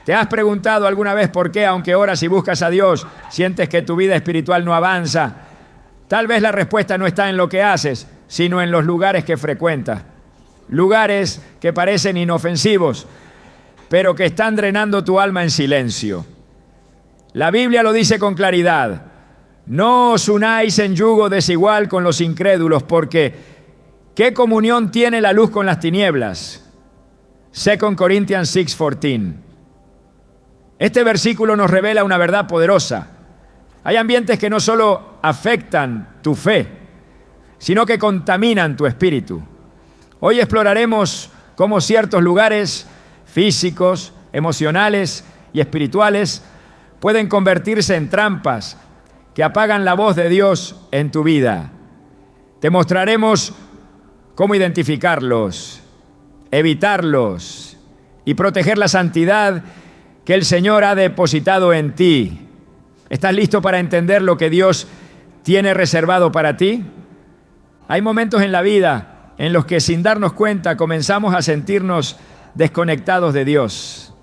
¿Te has preguntado alguna vez por qué, aunque oras y buscas a Dios, sientes que tu vida espiritual no avanza? Tal vez la respuesta no está en lo que haces, sino en los lugares que frecuentas. Lugares que parecen inofensivos, pero que están drenando tu alma en silencio. La Biblia lo dice con claridad. No os unáis en yugo desigual con los incrédulos, porque ¿qué comunión tiene la luz con las tinieblas? 2 Corinthians 6:14. Este versículo nos revela una verdad poderosa. Hay ambientes que no solo afectan tu fe, sino que contaminan tu espíritu. Hoy exploraremos cómo ciertos lugares físicos, emocionales y espirituales pueden convertirse en trampas que apagan la voz de Dios en tu vida. Te mostraremos cómo identificarlos, evitarlos y proteger la santidad que el Señor ha depositado en ti. ¿Estás listo para entender lo que Dios tiene reservado para ti? Hay momentos en la vida en los que sin darnos cuenta comenzamos a sentirnos desconectados de Dios.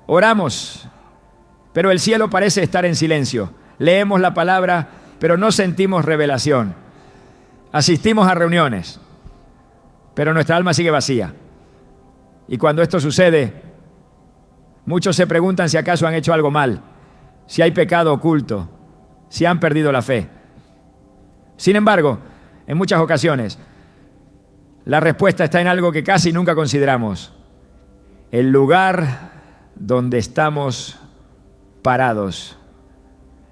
Oramos, pero el cielo parece estar en silencio. Leemos la palabra, pero no sentimos revelación. Asistimos a reuniones, pero nuestra alma sigue vacía. Y cuando esto sucede, muchos se preguntan si acaso han hecho algo mal, si hay pecado oculto, si han perdido la fe. Sin embargo, en muchas ocasiones, la respuesta está en algo que casi nunca consideramos: el lugar donde estamos parados.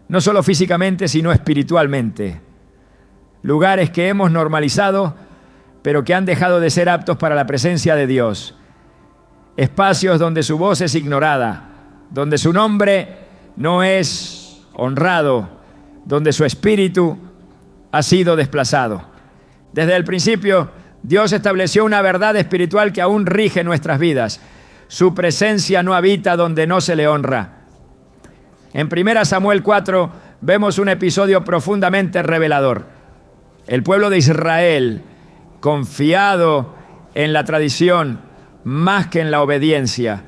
No solo físicamente, sino espiritualmente. Lugares que hemos normalizado, pero que han dejado de ser aptos para la presencia de Dios. Espacios donde su voz es ignorada, donde su nombre no es honrado, donde su espíritu ha sido desplazado. Desde el principio, Dios estableció una verdad espiritual que aún rige nuestras vidas. Su presencia no habita donde no se le honra. En 1 Samuel 4 vemos un episodio profundamente revelador. El pueblo de Israel, confiado en la tradición más que en la obediencia,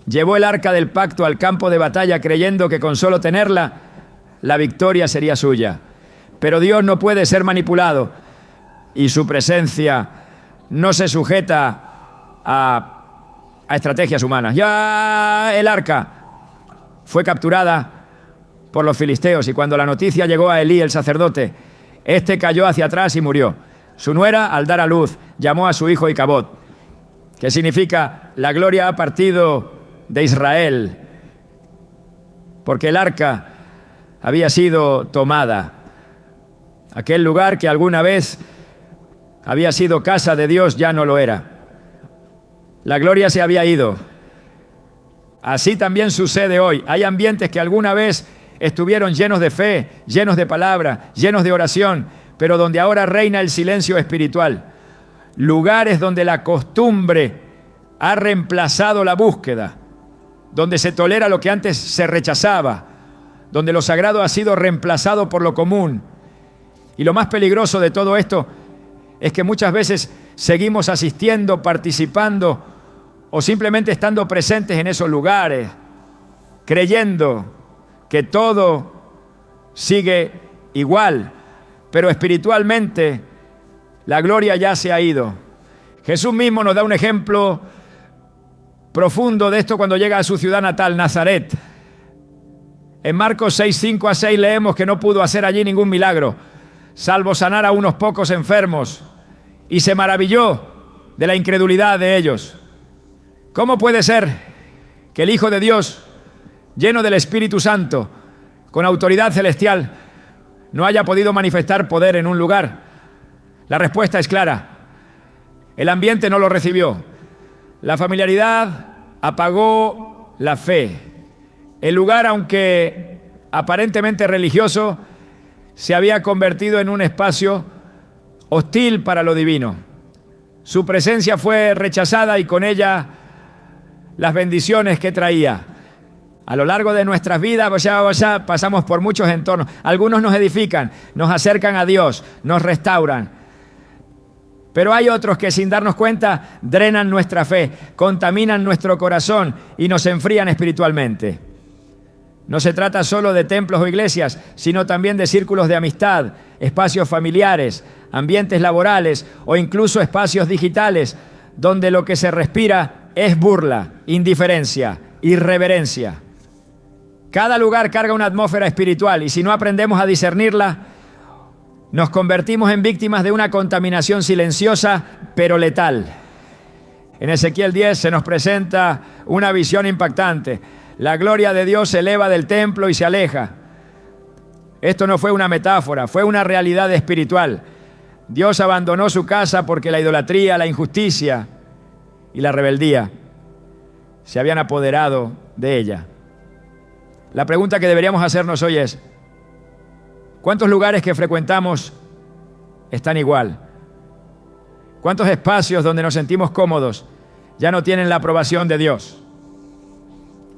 llevó el arca del pacto al campo de batalla creyendo que con solo tenerla, la victoria sería suya. Pero Dios no puede ser manipulado y su presencia no se sujeta a estrategias humanas. Ya el arca fue capturada por los filisteos y cuando la noticia llegó a Elí, el sacerdote, este cayó hacia atrás y murió. Su nuera, al dar a luz, llamó a su hijo Icabod, que significa la gloria ha partido de Israel, porque el arca había sido tomada. Aquel lugar que alguna vez había sido casa de Dios ya no lo era. La gloria se había ido. Así también sucede hoy. Hay ambientes que alguna vez estuvieron llenos de fe, llenos de palabra, llenos de oración, pero donde ahora reina el silencio espiritual. Lugares donde la costumbre ha reemplazado la búsqueda, donde se tolera lo que antes se rechazaba, donde lo sagrado ha sido reemplazado por lo común. Y lo más peligroso de todo esto es que muchas veces seguimos asistiendo, participando o simplemente estando presentes en esos lugares, creyendo que todo sigue igual, pero espiritualmente la gloria ya se ha ido. Jesús mismo nos da un ejemplo profundo de esto cuando llega a su ciudad natal, Nazaret. En Marcos 6:5-6 leemos que no pudo hacer allí ningún milagro, salvo sanar a unos pocos enfermos, y se maravilló de la incredulidad de ellos. ¿Cómo puede ser que el Hijo de Dios, lleno del Espíritu Santo, con autoridad celestial, no haya podido manifestar poder en un lugar? La respuesta es clara. El ambiente no lo recibió. La familiaridad apagó la fe. El lugar, aunque aparentemente religioso, se había convertido en un espacio hostil para lo divino. Su presencia fue rechazada y con ella las bendiciones que traía. A lo largo de nuestras vidas pasamos por muchos entornos. Algunos nos edifican, nos acercan a Dios, nos restauran. Pero hay otros que sin darnos cuenta drenan nuestra fe, contaminan nuestro corazón y nos enfrían espiritualmente. No se trata solo de templos o iglesias, sino también de círculos de amistad, espacios familiares, ambientes laborales o incluso espacios digitales, donde lo que se respira es burla, indiferencia, irreverencia. Cada lugar carga una atmósfera espiritual y si no aprendemos a discernirla, nos convertimos en víctimas de una contaminación silenciosa pero letal. En Ezequiel 10 se nos presenta una visión impactante. La gloria de Dios se eleva del templo y se aleja. Esto no fue una metáfora, fue una realidad espiritual. Dios abandonó su casa porque la idolatría, la injusticia y la rebeldía se habían apoderado de ella. La pregunta que deberíamos hacernos hoy es: ¿cuántos lugares que frecuentamos están igual? ¿Cuántos espacios donde nos sentimos cómodos ya no tienen la aprobación de Dios?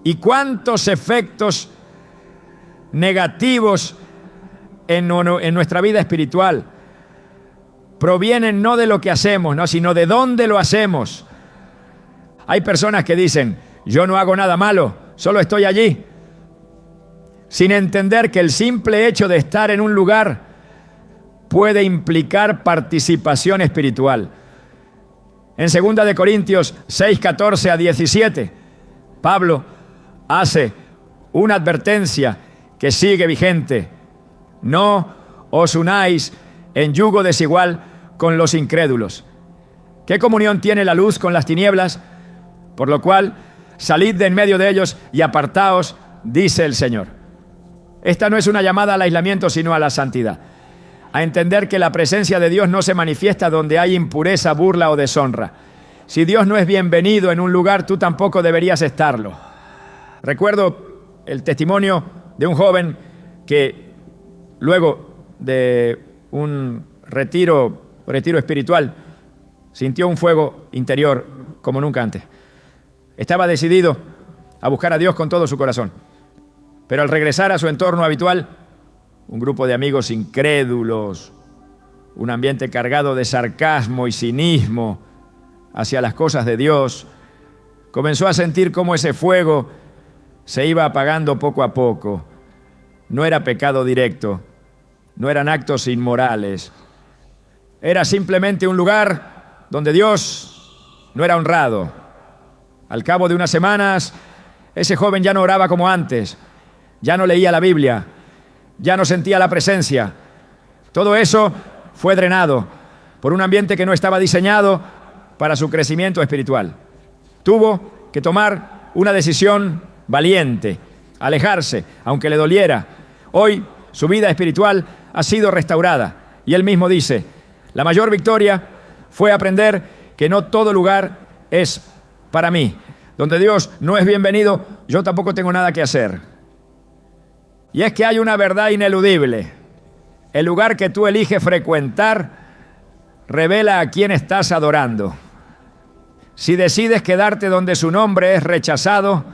¿Y cuántos efectos negativos en nuestra vida espiritual provienen no de lo que hacemos, no, sino de dónde lo hacemos? Hay personas que dicen: yo no hago nada malo, solo estoy allí, sin entender que el simple hecho de estar en un lugar puede implicar participación espiritual. En 2 Corintios 6, 14 a 17, Pablo hace una advertencia que sigue vigente: no os unáis en yugo desigual con los incrédulos. ¿Qué comunión tiene la luz con las tinieblas? Por lo cual, salid de en medio de ellos y apartaos, dice el Señor. Esta no es una llamada al aislamiento, sino a la santidad. A entender que la presencia de Dios no se manifiesta donde hay impureza, burla o deshonra. Si Dios no es bienvenido en un lugar, tú tampoco deberías estarlo. Recuerdo el testimonio de un joven que luego de un retiro espiritual sintió un fuego interior como nunca antes. Estaba decidido a buscar a Dios con todo su corazón. Pero al regresar a su entorno habitual, un grupo de amigos incrédulos, un ambiente cargado de sarcasmo y cinismo hacia las cosas de Dios, comenzó a sentir cómo ese fuego se iba apagando poco a poco. No era pecado directo, no eran actos inmorales. Era simplemente un lugar donde Dios no era honrado. Al cabo de unas semanas, ese joven ya no oraba como antes, ya no leía la Biblia, ya no sentía la presencia. Todo eso fue drenado por un ambiente que no estaba diseñado para su crecimiento espiritual. Tuvo que tomar una decisión valiente, alejarse, aunque le doliera. Hoy su vida espiritual ha sido restaurada y él mismo dice: la mayor victoria fue aprender que no todo lugar es para mí. Donde Dios no es bienvenido, yo tampoco tengo nada que hacer. Y es que hay una verdad ineludible. El lugar que tú eliges frecuentar revela a quién estás adorando. Si decides quedarte donde su nombre es rechazado,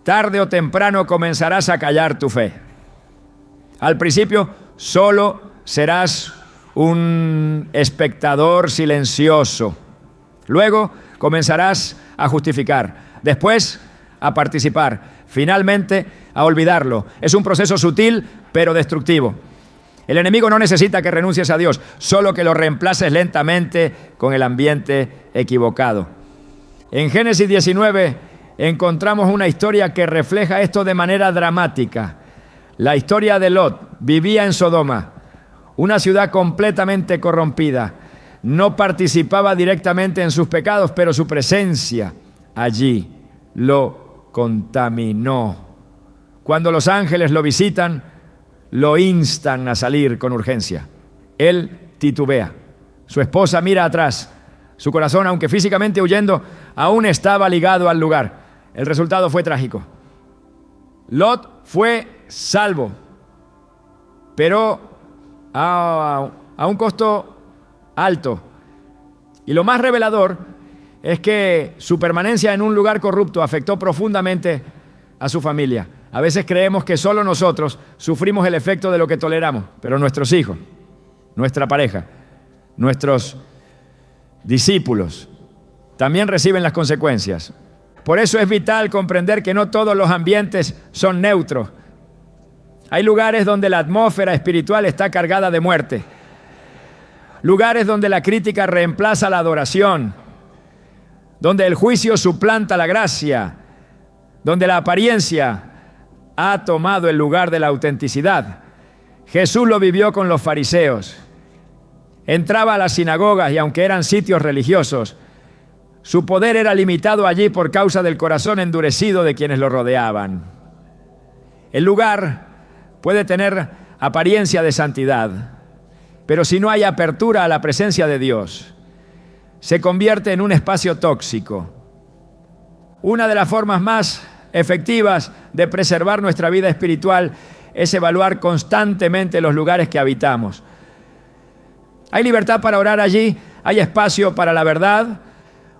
tarde o temprano comenzarás a callar tu fe. Al principio solo serás un espectador silencioso. Luego comenzarás a justificar. Después a participar. Finalmente a olvidarlo. Es un proceso sutil pero destructivo. El enemigo no necesita que renuncies a Dios, solo que lo reemplaces lentamente con el ambiente equivocado. En Génesis 19 encontramos una historia que refleja esto de manera dramática. La historia de Lot. Vivía en Sodoma, una ciudad completamente corrompida. No participaba directamente en sus pecados, pero su presencia allí lo contaminó. Cuando los ángeles lo visitan, lo instan a salir con urgencia. Él titubea. Su esposa mira atrás. Su corazón, aunque físicamente huyendo, aún estaba ligado al lugar. El resultado fue trágico. Lot fue salvo, pero a un costo alto. Y lo más revelador es que su permanencia en un lugar corrupto afectó profundamente a su familia. A veces creemos que solo nosotros sufrimos el efecto de lo que toleramos, pero nuestros hijos, nuestra pareja, nuestros discípulos, también reciben las consecuencias. Por eso es vital comprender que no todos los ambientes son neutros. Hay lugares donde la atmósfera espiritual está cargada de muerte. Lugares donde la crítica reemplaza la adoración. Donde el juicio suplanta la gracia. Donde la apariencia ha tomado el lugar de la autenticidad. Jesús lo vivió con los fariseos. Entraba a las sinagogas y aunque eran sitios religiosos, su poder era limitado allí por causa del corazón endurecido de quienes lo rodeaban. El lugar puede tener apariencia de santidad, pero si no hay apertura a la presencia de Dios, se convierte en un espacio tóxico. Una de las formas más efectivas de preservar nuestra vida espiritual es evaluar constantemente los lugares que habitamos. ¿Hay libertad para orar allí? ¿Hay espacio para la verdad?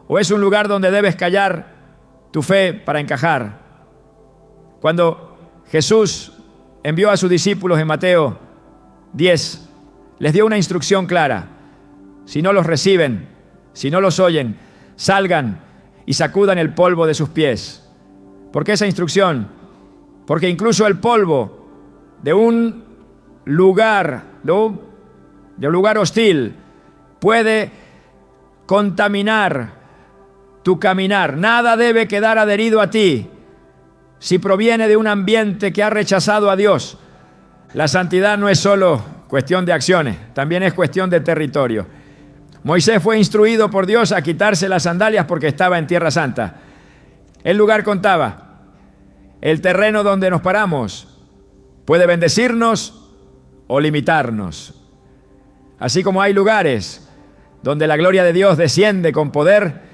¿O es un lugar donde debes callar tu fe para encajar? Cuando Jesús envió a sus discípulos en Mateo 10, les dio una instrucción clara. Si no los reciben, si no los oyen, salgan y sacudan el polvo de sus pies. ¿Por qué esa instrucción? Porque incluso el polvo de un lugar, de un lugar hostil, puede contaminar tu caminar. Nada debe quedar adherido a ti si proviene de un ambiente que ha rechazado a Dios. La santidad no es solo cuestión de acciones, también es cuestión de territorio. Moisés fue instruido por Dios a quitarse las sandalias porque estaba en Tierra Santa. El lugar contaba. El terreno donde nos paramos puede bendecirnos o limitarnos. Así como hay lugares donde la gloria de Dios desciende con poder,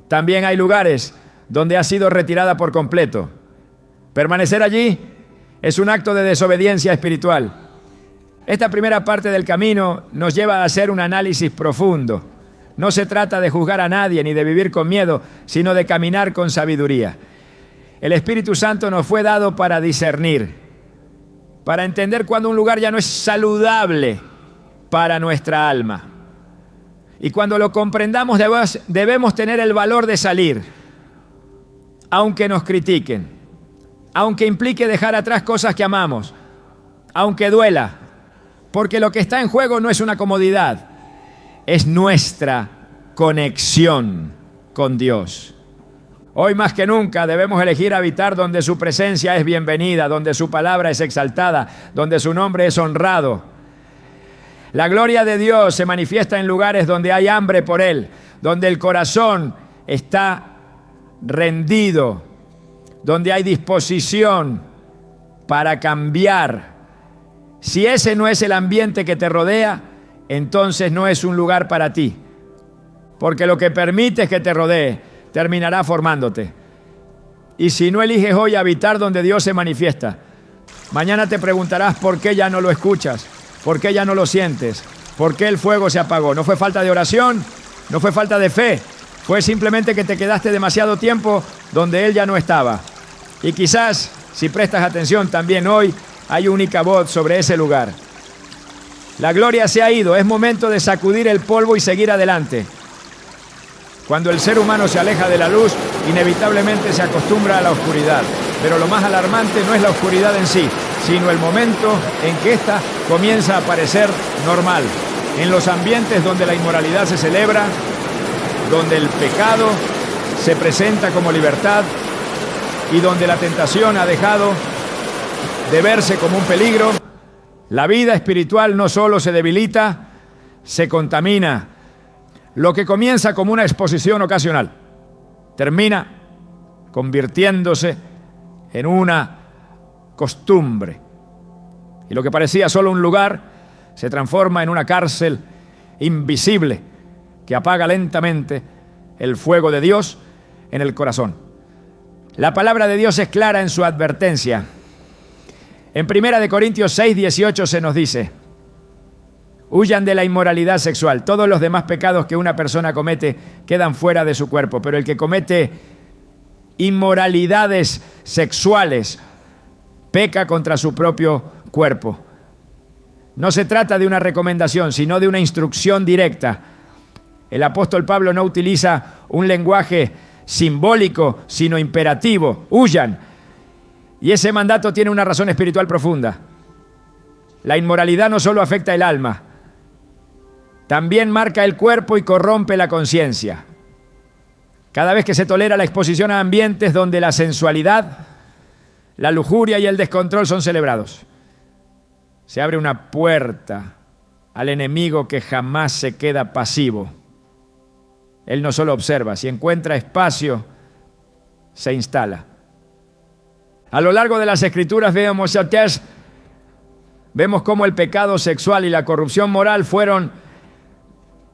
también hay lugares donde ha sido retirada por completo. Permanecer allí es un acto de desobediencia espiritual. Esta primera parte del camino nos lleva a hacer un análisis profundo. No se trata de juzgar a nadie ni de vivir con miedo, sino de caminar con sabiduría. El Espíritu Santo nos fue dado para discernir, para entender cuando un lugar ya no es saludable para nuestra alma. Y cuando lo comprendamos debemos tener el valor de salir, aunque nos critiquen, aunque implique dejar atrás cosas que amamos, aunque duela, porque lo que está en juego no es una comodidad, es nuestra conexión con Dios. Hoy más que nunca debemos elegir habitar donde su presencia es bienvenida, donde su palabra es exaltada, donde su nombre es honrado. La gloria de Dios se manifiesta en lugares donde hay hambre por Él, donde el corazón está rendido, donde hay disposición para cambiar. Si ese no es el ambiente que te rodea, entonces no es un lugar para ti, porque lo que permites que te rodee terminará formándote. Y si no eliges hoy habitar donde Dios se manifiesta, mañana te preguntarás por qué ya no lo escuchas, por qué ya no lo sientes, por qué el fuego se apagó. No fue falta de oración, no fue falta de fe, fue simplemente que te quedaste demasiado tiempo donde Él ya no estaba. Y quizás, si prestas atención, también hoy hay única voz sobre ese lugar. La gloria se ha ido, es momento de sacudir el polvo y seguir adelante. Cuando el ser humano se aleja de la luz, inevitablemente se acostumbra a la oscuridad. Pero lo más alarmante no es la oscuridad en sí, sino el momento en que ésta comienza a parecer normal. En los ambientes donde la inmoralidad se celebra, donde el pecado se presenta como libertad y donde la tentación ha dejado de verse como un peligro, la vida espiritual no solo se debilita, se contamina. Lo que comienza como una exposición ocasional termina convirtiéndose en una costumbre. Y lo que parecía solo un lugar se transforma en una cárcel invisible que apaga lentamente el fuego de Dios en el corazón. La palabra de Dios es clara en su advertencia. En 1 Corintios 6:18 se nos dice: huyan de la inmoralidad sexual. Todos los demás pecados que una persona comete quedan fuera de su cuerpo, pero el que comete inmoralidades sexuales peca contra su propio cuerpo. No se trata de una recomendación, sino de una instrucción directa. El apóstol Pablo no utiliza un lenguaje simbólico, sino imperativo. Huyan. Y ese mandato tiene una razón espiritual profunda. La inmoralidad no solo afecta el alma, también marca el cuerpo y corrompe la conciencia. Cada vez que se tolera la exposición a ambientes donde la sensualidad, la lujuria y el descontrol son celebrados, se abre una puerta al enemigo que jamás se queda pasivo. Él no solo observa, si encuentra espacio, se instala. A lo largo de las Escrituras vemos cómo el pecado sexual y la corrupción moral fueron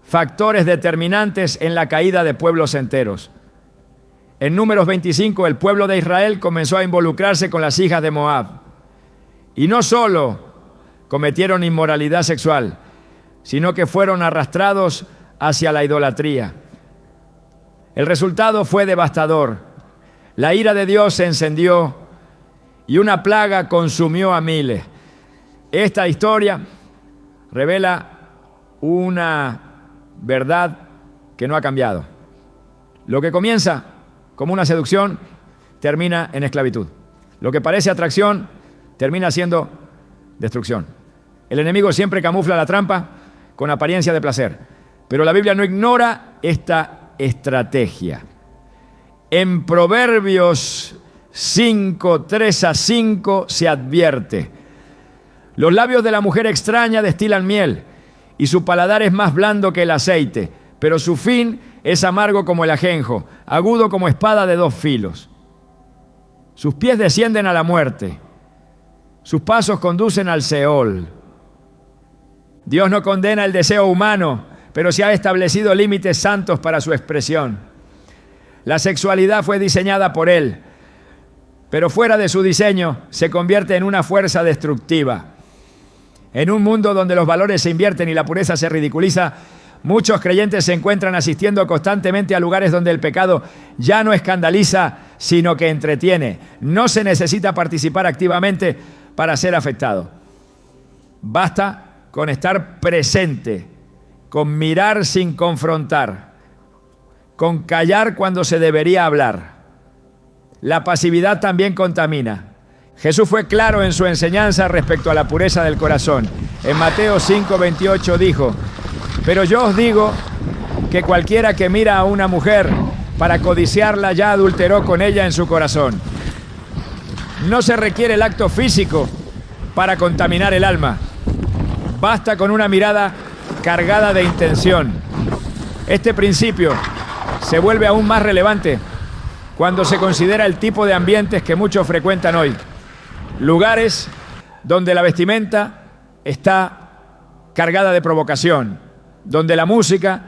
factores determinantes en la caída de pueblos enteros. En Números 25, el pueblo de Israel comenzó a involucrarse con las hijas de Moab. Y no solo cometieron inmoralidad sexual, sino que fueron arrastrados hacia la idolatría. El resultado fue devastador. La ira de Dios se encendió y una plaga consumió a miles. Esta historia revela una verdad que no ha cambiado. Lo que comienza como una seducción termina en esclavitud. Lo que parece atracción termina siendo destrucción. El enemigo siempre camufla la trampa con apariencia de placer, pero la Biblia no ignora esta estrategia. En Proverbios 5, 3-5 se advierte: los labios de la mujer extraña destilan miel, y su paladar es más blando que el aceite, pero su fin es amargo como el ajenjo, agudo como espada de dos filos. Sus pies descienden a la muerte, sus pasos conducen al Seol. Dios no condena el deseo humano, pero sí ha establecido límites santos para su expresión. La sexualidad fue diseñada por Él, pero fuera de su diseño se convierte en una fuerza destructiva. En un mundo donde los valores se invierten y la pureza se ridiculiza, muchos creyentes se encuentran asistiendo constantemente a lugares donde el pecado ya no escandaliza, sino que entretiene. No se necesita participar activamente para ser afectado. Basta con estar presente, con mirar sin confrontar, con callar cuando se debería hablar. La pasividad también contamina. Jesús fue claro en su enseñanza respecto a la pureza del corazón. En Mateo 5:28 dijo: pero yo os digo que cualquiera que mira a una mujer para codiciarla ya adulteró con ella en su corazón. No se requiere el acto físico para contaminar el alma. Basta con una mirada cargada de intención. Este principio se vuelve aún más relevante cuando se considera el tipo de ambientes que muchos frecuentan hoy. Lugares donde la vestimenta está cargada de provocación, donde la música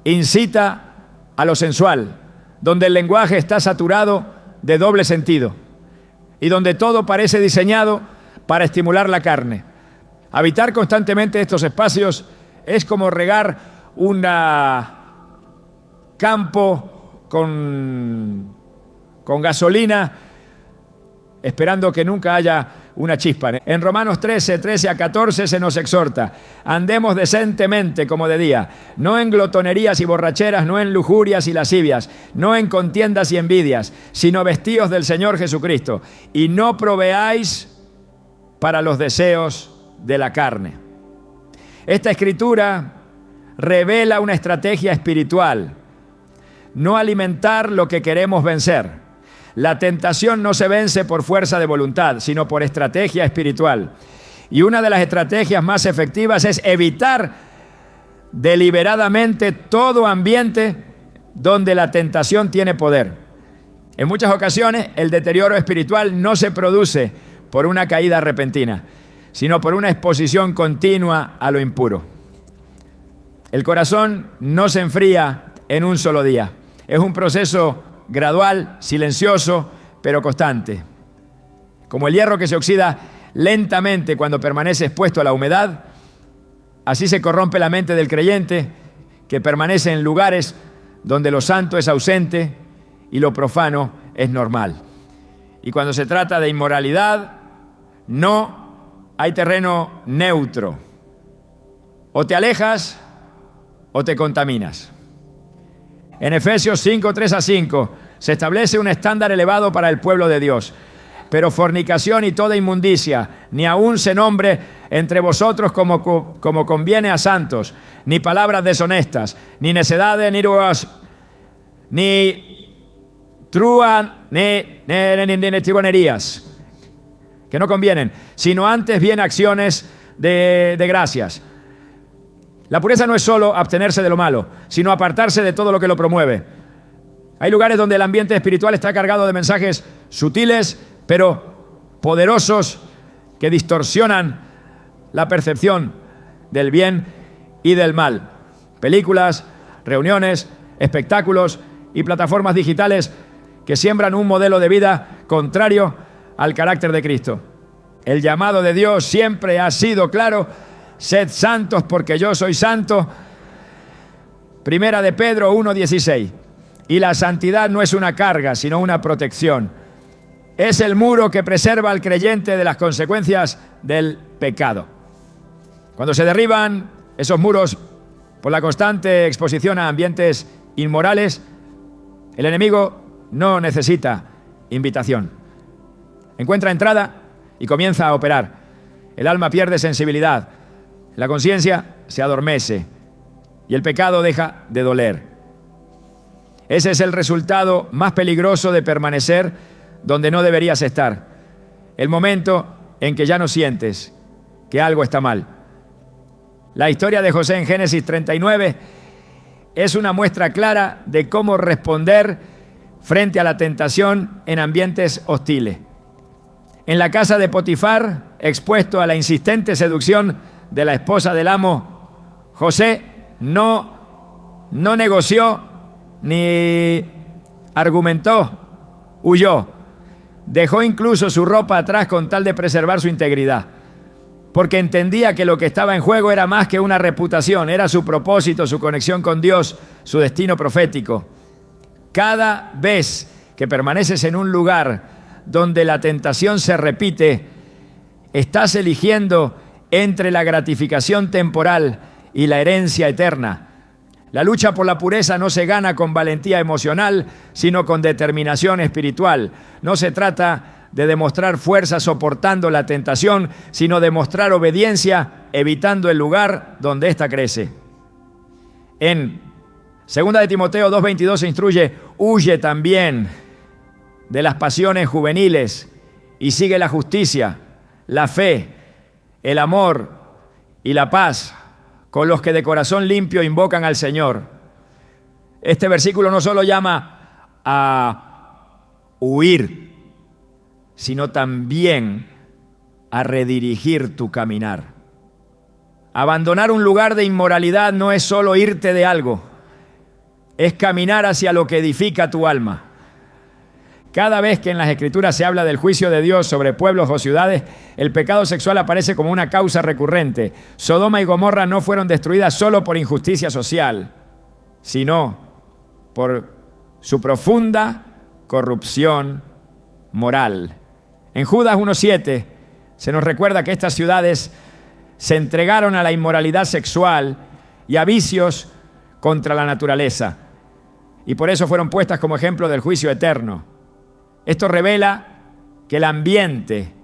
incita a lo sensual, donde el lenguaje está saturado de doble sentido y donde todo parece diseñado para estimular la carne. Habitar constantemente estos espacios es como regar un campo con gasolina, esperando que nunca haya una chispa. En Romanos 13-14 se nos exhorta: andemos decentemente como de día, no en glotonerías y borracheras, no en lujurias y lascivias, no en contiendas y envidias, sino vestíos del Señor Jesucristo, y no proveáis para los deseos de la carne. Esta escritura revela una estrategia espiritual: no alimentar lo que queremos vencer. La tentación no se vence por fuerza de voluntad, sino por estrategia espiritual. Y una de las estrategias más efectivas es evitar deliberadamente todo ambiente donde la tentación tiene poder. En muchas ocasiones, el deterioro espiritual no se produce por una caída repentina, sino por una exposición continua a lo impuro. El corazón no se enfría en un solo día. Es un proceso gradual, silencioso, pero constante. Como el hierro que se oxida lentamente cuando permanece expuesto a la humedad, así se corrompe la mente del creyente que permanece en lugares donde lo santo es ausente y lo profano es normal. Y cuando se trata de inmoralidad, no hay terreno neutro. O te alejas o te contaminas. En Efesios 5, 3-5, se establece un estándar elevado para el pueblo de Dios. Pero fornicación y toda inmundicia, ni aun se nombre entre vosotros como conviene a santos, ni palabras deshonestas, ni necedades, ni ruas, ni truan, ni tribonerías, que no convienen, sino antes bien acciones de gracias. La pureza no es solo abstenerse de lo malo, sino apartarse de todo lo que lo promueve. Hay lugares donde el ambiente espiritual está cargado de mensajes sutiles, pero poderosos, que distorsionan la percepción del bien y del mal. Películas, reuniones, espectáculos y plataformas digitales que siembran un modelo de vida contrario al carácter de Cristo. El llamado de Dios siempre ha sido claro: sed santos porque yo soy santo. Primera de Pedro 1:16. Y la santidad no es una carga, sino una protección. Es el muro que preserva al creyente de las consecuencias del pecado. Cuando se derriban esos muros por la constante exposición a ambientes inmorales, el enemigo no necesita invitación. Encuentra entrada y comienza a operar. El alma pierde sensibilidad, la conciencia se adormece y el pecado deja de doler. Ese es el resultado más peligroso de permanecer donde no deberías estar. El momento en que ya no sientes que algo está mal. La historia de José en Génesis 39 es una muestra clara de cómo responder frente a la tentación en ambientes hostiles. En la casa de Potifar, expuesto a la insistente seducción de la esposa del amo, José no negoció ni argumentó, huyó. Dejó incluso su ropa atrás con tal de preservar su integridad, porque entendía que lo que estaba en juego era más que una reputación, era su propósito, su conexión con Dios, su destino profético. Cada vez que permaneces en un lugar donde la tentación se repite, estás eligiendo entre la gratificación temporal y la herencia eterna. La lucha por la pureza no se gana con valentía emocional, sino con determinación espiritual. No se trata de demostrar fuerza soportando la tentación, sino de mostrar obediencia evitando el lugar donde ésta crece. En 2 de Timoteo 2:22 se instruye: huye también de las pasiones juveniles y sigue la justicia, la fe, el amor y la paz con los que de corazón limpio invocan al Señor. Este versículo no solo llama a huir, sino también a redirigir tu caminar. Abandonar un lugar de inmoralidad no es solo irte de algo, es caminar hacia lo que edifica tu alma. Cada vez que en las Escrituras se habla del juicio de Dios sobre pueblos o ciudades, el pecado sexual aparece como una causa recurrente. Sodoma y Gomorra no fueron destruidas solo por injusticia social, sino por su profunda corrupción moral. En Judas 1:7 se nos recuerda que estas ciudades se entregaron a la inmoralidad sexual y a vicios contra la naturaleza, y por eso fueron puestas como ejemplo del juicio eterno. Esto revela que el ambiente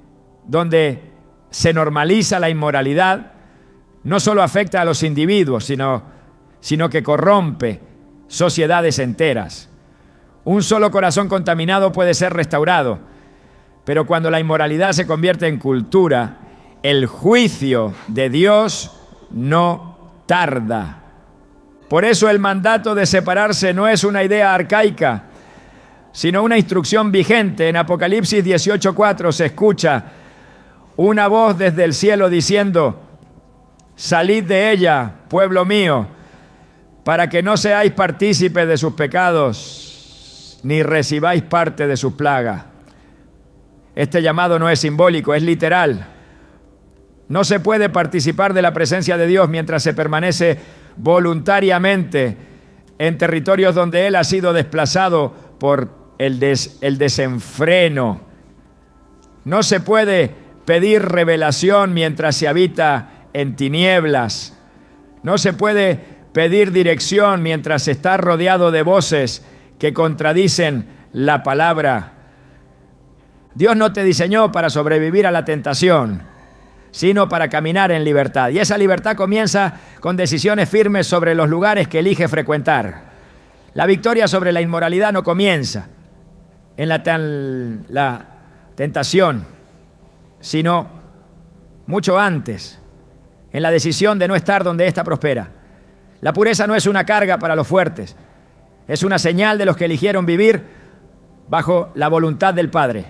donde se normaliza la inmoralidad no solo afecta a los individuos, sino que corrompe sociedades enteras. Un solo corazón contaminado puede ser restaurado, pero cuando la inmoralidad se convierte en cultura, el juicio de Dios no tarda. Por eso el mandato de separarse no es una idea arcaica, sino una instrucción vigente. En Apocalipsis 18:4 se escucha una voz desde el cielo diciendo: salid de ella, pueblo mío, para que no seáis partícipes de sus pecados, ni recibáis parte de sus plagas. Este llamado no es simbólico, es literal. No se puede participar de la presencia de Dios mientras se permanece voluntariamente en territorios donde Él ha sido desplazado por el desenfreno. No se puede pedir revelación mientras se habita en tinieblas. No se puede pedir dirección mientras está rodeado de voces que contradicen la palabra. Dios no te diseñó para sobrevivir a la tentación, sino para caminar en libertad. Y esa libertad comienza con decisiones firmes sobre los lugares que elige frecuentar. La victoria sobre la inmoralidad no comienza en la tentación, sino mucho antes, en la decisión de no estar donde ésta prospera. La pureza no es una carga para los fuertes, es una señal de los que eligieron vivir bajo la voluntad del Padre.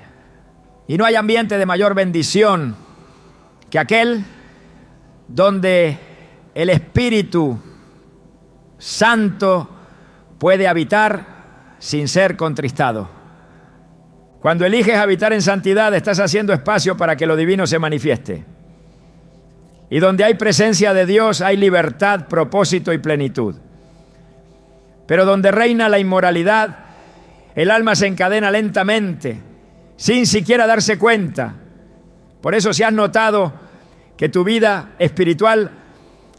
Y no hay ambiente de mayor bendición que aquel donde el Espíritu Santo puede habitar sin ser contristado. Cuando eliges habitar en santidad, estás haciendo espacio para que lo divino se manifieste. Y donde hay presencia de Dios, hay libertad, propósito y plenitud. Pero donde reina la inmoralidad, el alma se encadena lentamente, sin siquiera darse cuenta. Por eso, si has notado que tu vida espiritual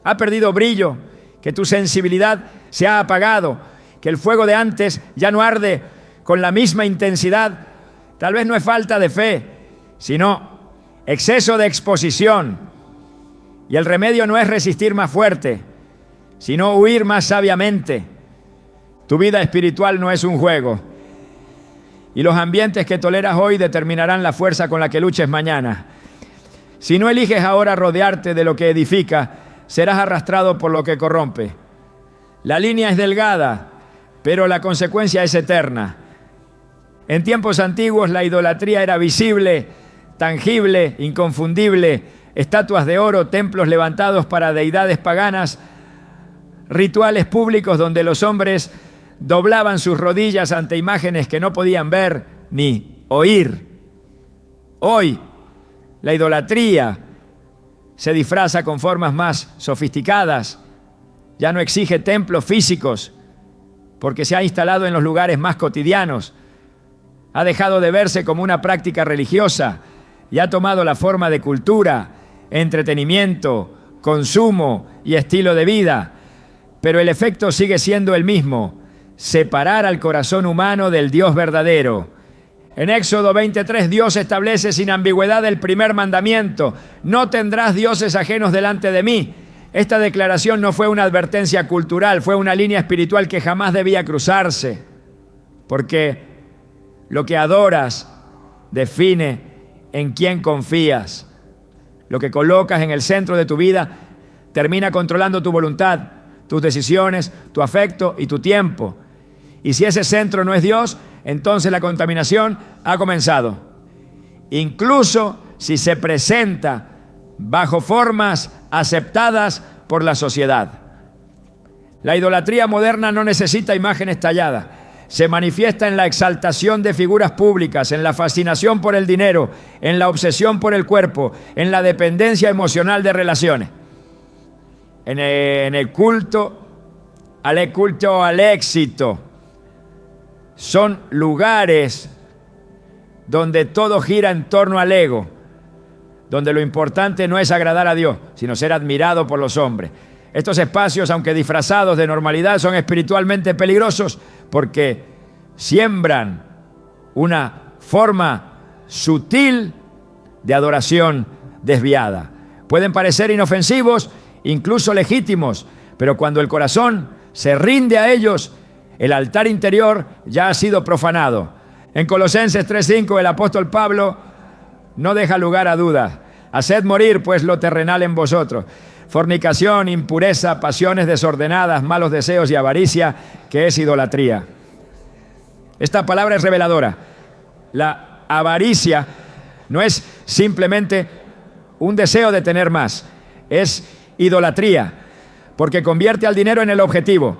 ha perdido brillo, que tu sensibilidad se ha apagado, que el fuego de antes ya no arde con la misma intensidad, tal vez no es falta de fe, sino exceso de exposición. Y el remedio no es resistir más fuerte, sino huir más sabiamente. Tu vida espiritual no es un juego. Y los ambientes que toleras hoy determinarán la fuerza con la que luches mañana. Si no eliges ahora rodearte de lo que edifica, serás arrastrado por lo que corrompe. La línea es delgada, pero la consecuencia es eterna. En tiempos antiguos la idolatría era visible, tangible, inconfundible. Estatuas de oro, templos levantados para deidades paganas, rituales públicos donde los hombres doblaban sus rodillas ante imágenes que no podían ver ni oír. Hoy, la idolatría se disfraza con formas más sofisticadas. Ya no exige templos físicos porque se ha instalado en los lugares más cotidianos. Ha dejado de verse como una práctica religiosa y ha tomado la forma de cultura, entretenimiento, consumo y estilo de vida. Pero el efecto sigue siendo el mismo: separar al corazón humano del Dios verdadero. En Éxodo 23, Dios establece sin ambigüedad el primer mandamiento: no tendrás dioses ajenos delante de mí. Esta declaración no fue una advertencia cultural, fue una línea espiritual que jamás debía cruzarse, porque lo que adoras define en quién confías. Lo que colocas en el centro de tu vida termina controlando tu voluntad, tus decisiones, tu afecto y tu tiempo. Y si ese centro no es Dios, entonces la contaminación ha comenzado. Incluso si se presenta bajo formas aceptadas por la sociedad. La idolatría moderna no necesita imágenes talladas. Se manifiesta en la exaltación de figuras públicas, en la fascinación por el dinero, en la obsesión por el cuerpo, en la dependencia emocional de relaciones. En el culto al éxito. Son lugares donde todo gira en torno al ego, donde lo importante no es agradar a Dios, sino ser admirado por los hombres. Estos espacios, aunque disfrazados de normalidad, son espiritualmente peligrosos porque siembran una forma sutil de adoración desviada. Pueden parecer inofensivos, incluso legítimos, pero cuando el corazón se rinde a ellos, el altar interior ya ha sido profanado. En Colosenses 3:5 el apóstol Pablo no deja lugar a dudas. Haced morir pues lo terrenal en vosotros: fornicación, impureza, pasiones desordenadas, malos deseos y avaricia, que es idolatría. Esta palabra es reveladora. La avaricia no es simplemente un deseo de tener más, es idolatría, porque convierte al dinero en el objetivo,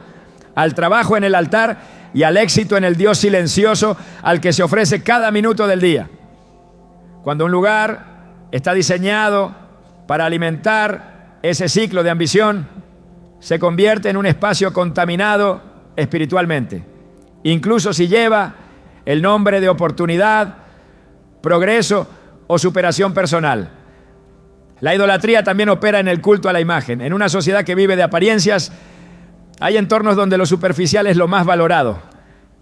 al trabajo en el altar y al éxito en el Dios silencioso al que se ofrece cada minuto del día. Cuando un lugar está diseñado para alimentar ese ciclo de ambición, se convierte en un espacio contaminado espiritualmente, incluso si lleva el nombre de oportunidad, progreso o superación personal. La idolatría también opera en el culto a la imagen. En una sociedad que vive de apariencias, Hay entornos donde lo superficial es lo más valorado.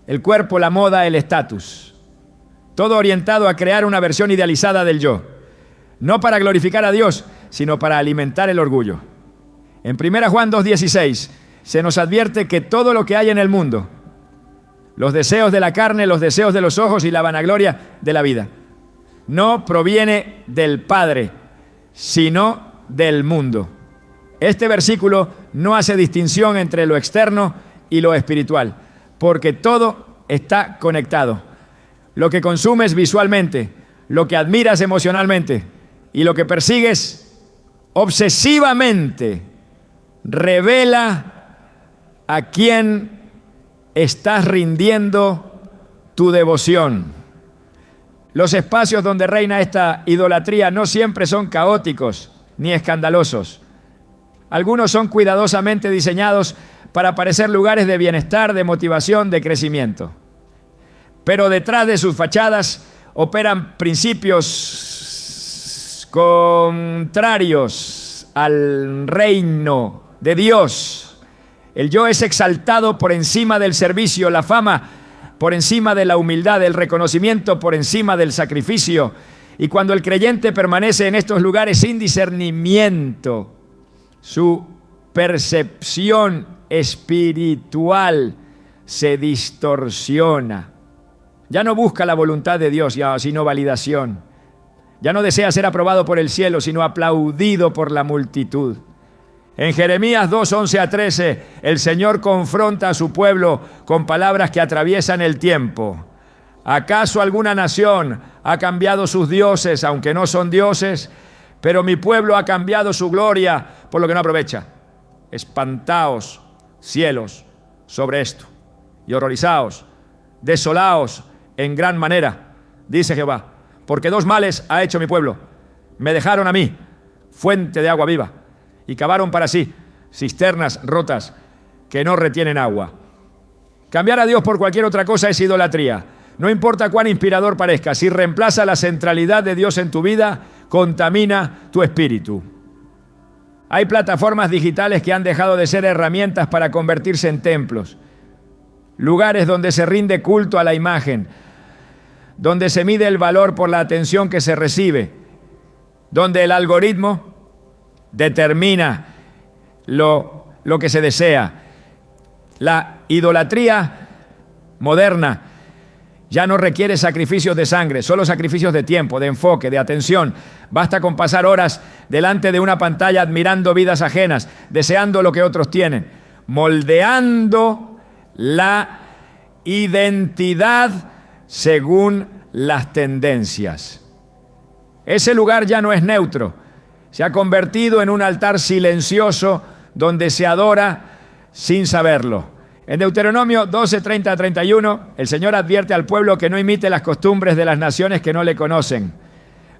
El cuerpo, la moda, el estatus. Todo orientado a crear una versión idealizada del yo. No para glorificar a Dios, sino para alimentar el orgullo. En 1 Juan 2:16 se nos advierte que todo lo que hay en el mundo, los deseos de la carne, los deseos de los ojos y la vanagloria de la vida, no proviene del Padre, sino del mundo. Este versículo no hace distinción entre lo externo y lo espiritual, porque todo está conectado. Lo que consumes visualmente, lo que admiras emocionalmente y lo que persigues obsesivamente revela a quién estás rindiendo tu devoción. Los espacios donde reina esta idolatría no siempre son caóticos ni escandalosos. Algunos son cuidadosamente diseñados para parecer lugares de bienestar, de motivación, de crecimiento. Pero detrás de sus fachadas operan principios contrarios al reino de Dios. El yo es exaltado por encima del servicio, la fama por encima de la humildad, el reconocimiento por encima del sacrificio. Y cuando el creyente permanece en estos lugares sin discernimiento, su percepción espiritual se distorsiona. Ya no busca la voluntad de Dios, sino validación. Ya no desea ser aprobado por el cielo, sino aplaudido por la multitud. En Jeremías 2:11-13, el Señor confronta a su pueblo con palabras que atraviesan el tiempo. ¿Acaso alguna nación ha cambiado sus dioses, aunque no son dioses? Pero mi pueblo ha cambiado su gloria por lo que no aprovecha. Espantaos, cielos, sobre esto, y horrorizaos, desolaos en gran manera, dice Jehová, porque dos males ha hecho mi pueblo. Me dejaron a mí, fuente de agua viva, y cavaron para sí cisternas rotas que no retienen agua. Cambiar a Dios por cualquier otra cosa es idolatría. No importa cuán inspirador parezca, si reemplaza la centralidad de Dios en tu vida, contamina tu espíritu. Hay plataformas digitales que han dejado de ser herramientas para convertirse en templos, lugares donde se rinde culto a la imagen, donde se mide el valor por la atención que se recibe, donde el algoritmo determina lo que se desea. La idolatría moderna ya no requiere sacrificios de sangre, solo sacrificios de tiempo, de enfoque, de atención. Basta con pasar horas delante de una pantalla admirando vidas ajenas, deseando lo que otros tienen, moldeando la identidad según las tendencias. Ese lugar ya no es neutro, se ha convertido en un altar silencioso donde se adora sin saberlo. En Deuteronomio 12:30-31, el Señor advierte al pueblo que no imite las costumbres de las naciones que no le conocen.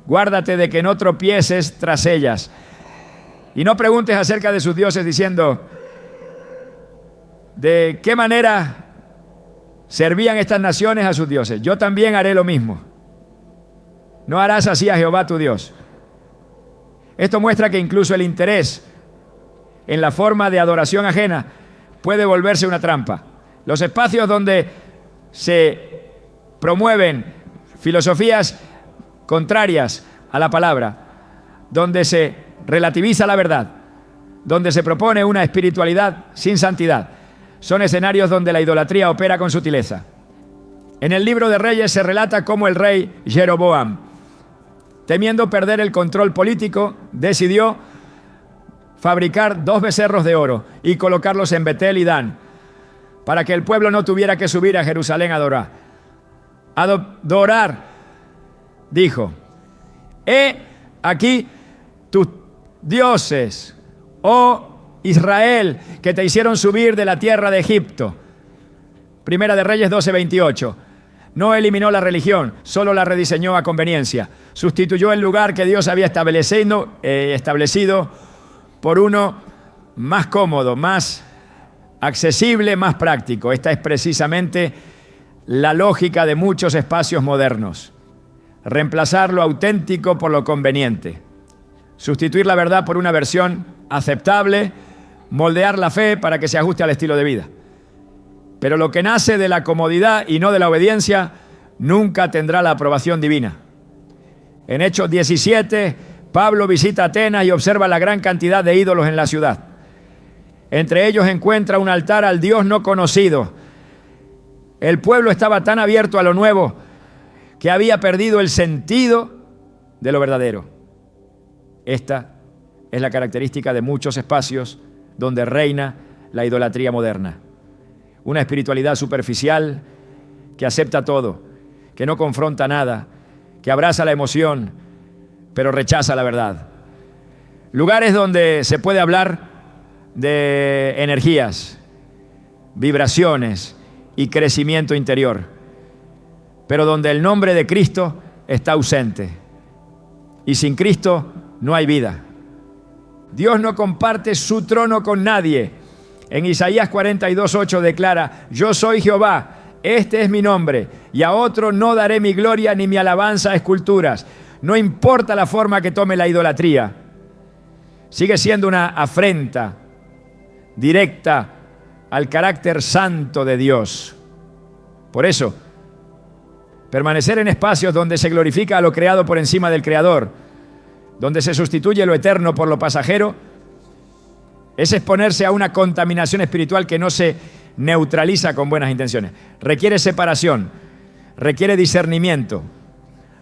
Guárdate de que no tropieces tras ellas. Y no preguntes acerca de sus dioses diciendo, ¿de qué manera servían estas naciones a sus dioses? Yo también haré lo mismo. No harás así a Jehová tu Dios. Esto muestra que incluso el interés en la forma de adoración ajena puede volverse una trampa. Los espacios donde se promueven filosofías contrarias a la palabra, donde se relativiza la verdad, donde se propone una espiritualidad sin santidad, son escenarios donde la idolatría opera con sutileza. En el libro de Reyes se relata cómo el rey Jeroboam, temiendo perder el control político, decidió fabricar 2 becerros de oro y colocarlos en Betel y Dan, para que el pueblo no tuviera que subir a Jerusalén a adorar. Adorar, dijo, he aquí tus dioses, oh Israel, que te hicieron subir de la tierra de Egipto. Primera de Reyes 12:28. No eliminó la religión, solo la rediseñó a conveniencia. Sustituyó el lugar que Dios había establecido por uno más cómodo, más accesible, más práctico. Esta es precisamente la lógica de muchos espacios modernos. Reemplazar lo auténtico por lo conveniente. Sustituir la verdad por una versión aceptable moldear la fe para que se ajuste al estilo de vida. Pero lo que nace de la comodidad y no de la obediencia nunca tendrá la aprobación divina. En Hechos 17, Pablo visita Atenas y observa la gran cantidad de ídolos en la ciudad. Entre ellos encuentra un altar al Dios no conocido. El pueblo estaba tan abierto a lo nuevo que había perdido el sentido de lo verdadero. Esta es la característica de muchos espacios donde reina la idolatría moderna. Una espiritualidad superficial que acepta todo, que no confronta nada, que abraza la emoción, pero rechaza la verdad. Lugares donde se puede hablar de energías, vibraciones y crecimiento interior, pero donde el nombre de Cristo está ausente. Y sin Cristo no hay vida. Dios no comparte su trono con nadie. En Isaías 42:8 declara: yo soy Jehová, este es mi nombre, y a otro no daré mi gloria ni mi alabanza a esculturas. No importa la forma que tome la idolatría, sigue siendo una afrenta directa al carácter santo de Dios. Por eso, permanecer en espacios donde se glorifica a lo creado por encima del Creador, donde se sustituye lo eterno por lo pasajero, es exponerse a una contaminación espiritual que no se neutraliza con buenas intenciones. Requiere separación, requiere discernimiento,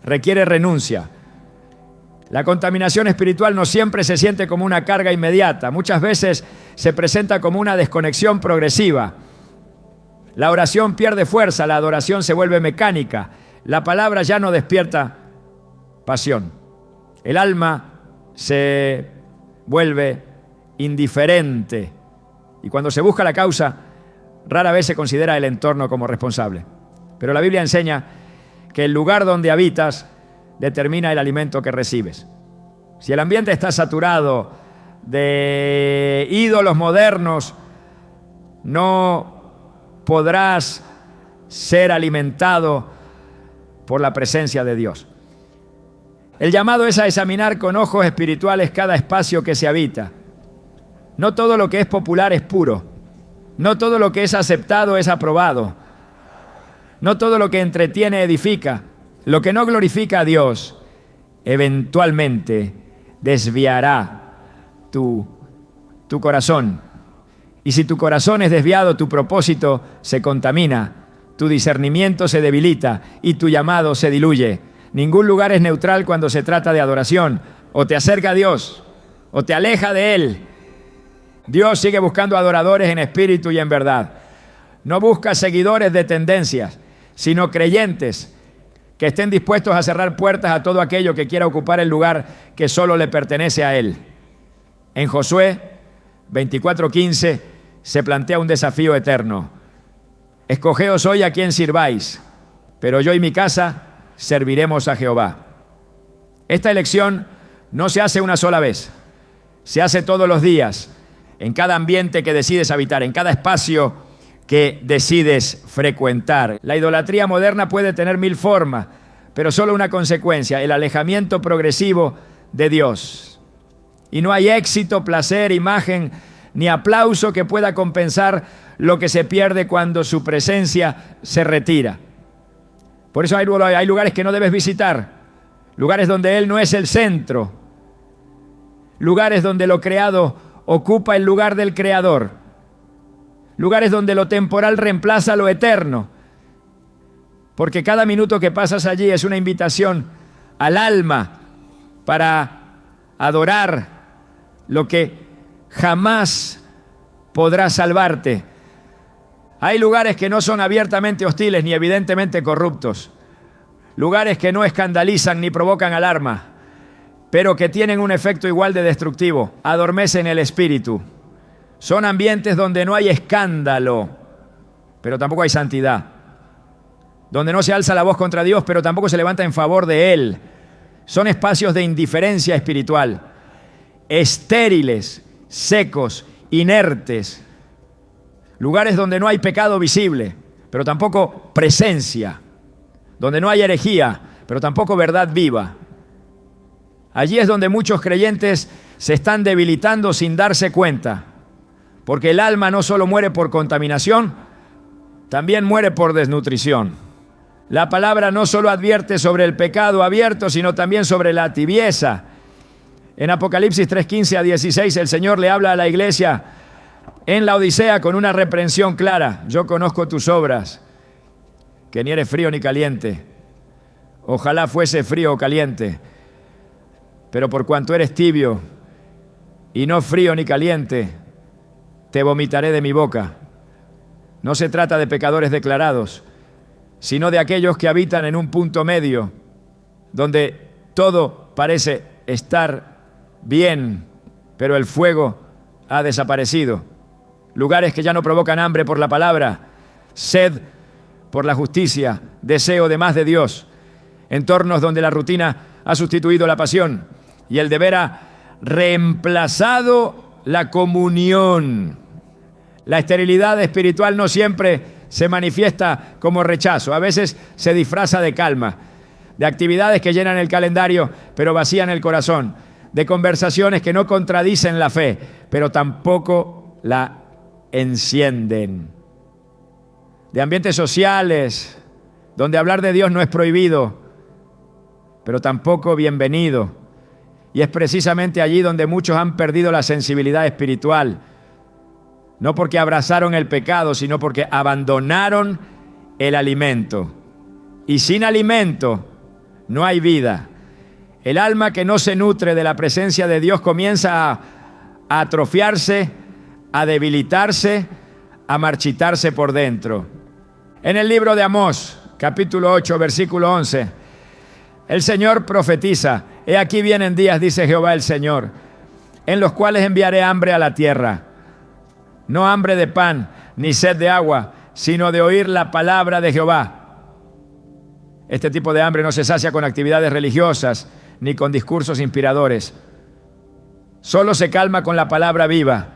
requiere renuncia. La contaminación espiritual no siempre se siente como una carga inmediata. Muchas veces se presenta como una desconexión progresiva. La oración pierde fuerza, la adoración se vuelve mecánica. La palabra ya no despierta pasión. El alma se vuelve indiferente. Y cuando se busca la causa, rara vez se considera el entorno como responsable. Pero la Biblia enseña que el lugar donde habitas determina el alimento que recibes. Si el ambiente está saturado de ídolos modernos, no podrás ser alimentado por la presencia de Dios. El llamado es a examinar con ojos espirituales cada espacio que se habita. No todo lo que es popular es puro. No todo lo que es aceptado es aprobado. No todo lo que entretiene edifica. Lo que no glorifica a Dios eventualmente desviará tu corazón. Y si tu corazón es desviado, tu propósito se contamina, tu discernimiento se debilita y tu llamado se diluye. Ningún lugar es neutral cuando se trata de adoración. O te acerca a Dios o te aleja de Él. Dios sigue buscando adoradores en espíritu y en verdad. No busca seguidores de tendencias, sino creyentes que estén dispuestos a cerrar puertas a todo aquello que quiera ocupar el lugar que solo le pertenece a Él. En Josué 24:15 se plantea un desafío eterno. Escogeos hoy a quien sirváis, pero yo y mi casa serviremos a Jehová. Esta elección no se hace una sola vez, se hace todos los días, en cada ambiente que decides habitar, en cada espacio que decides frecuentar. La idolatría moderna puede tener mil formas, pero solo una consecuencia: el alejamiento progresivo de Dios. Y no hay éxito, placer, imagen ni aplauso que pueda compensar lo que se pierde cuando su presencia se retira. Por eso hay lugares que no debes visitar, lugares donde Él no es el centro, lugares donde lo creado ocupa el lugar del Creador, lugares donde lo temporal reemplaza lo eterno, porque cada minuto que pasas allí es una invitación al alma para adorar lo que jamás podrá salvarte. Hay lugares que no son abiertamente hostiles ni evidentemente corruptos, lugares que no escandalizan ni provocan alarma, pero que tienen un efecto igual de destructivo: adormecen el espíritu. Son ambientes donde no hay escándalo, pero tampoco hay santidad, donde no se alza la voz contra Dios, pero tampoco se levanta en favor de Él. Son espacios de indiferencia espiritual, estériles, secos, inertes, lugares donde no hay pecado visible, pero tampoco presencia, donde no hay herejía, pero tampoco verdad viva. Allí es donde muchos creyentes se están debilitando sin darse cuenta. Porque el alma no solo muere por contaminación, también muere por desnutrición. La palabra no solo advierte sobre el pecado abierto, sino también sobre la tibieza. En Apocalipsis 3:15 a 16, el Señor le habla a la iglesia en la Odisea con una reprensión clara. Yo conozco tus obras, que ni eres frío ni caliente. Ojalá fuese frío o caliente, pero por cuanto eres tibio y no frío ni caliente, te vomitaré de mi boca. No se trata de pecadores declarados, sino de aquellos que habitan en un punto medio, donde todo parece estar bien, pero el fuego ha desaparecido. Lugares que ya no provocan hambre por la palabra, sed por la justicia, deseo de más de Dios. Entornos donde la rutina ha sustituido la pasión y el deber ha reemplazado la comunión. La esterilidad espiritual no siempre se manifiesta como rechazo, a veces se disfraza de calma, de actividades que llenan el calendario pero vacían el corazón, de conversaciones que no contradicen la fe, pero tampoco la encienden, de ambientes sociales donde hablar de Dios no es prohibido, pero tampoco bienvenido. Y es precisamente allí donde muchos han perdido la sensibilidad espiritual, no porque abrazaron el pecado, sino porque abandonaron el alimento. Y sin alimento no hay vida. El alma que no se nutre de la presencia de Dios comienza a atrofiarse, a debilitarse, a marchitarse por dentro. En el libro de Amós, capítulo 8, versículo 11, el Señor profetiza: he aquí vienen días, dice Jehová el Señor, en los cuales enviaré hambre a la tierra. No hambre de pan, ni sed de agua, sino de oír la palabra de Jehová. Este tipo de hambre no se sacia con actividades religiosas, ni con discursos inspiradores. Solo se calma con la palabra viva,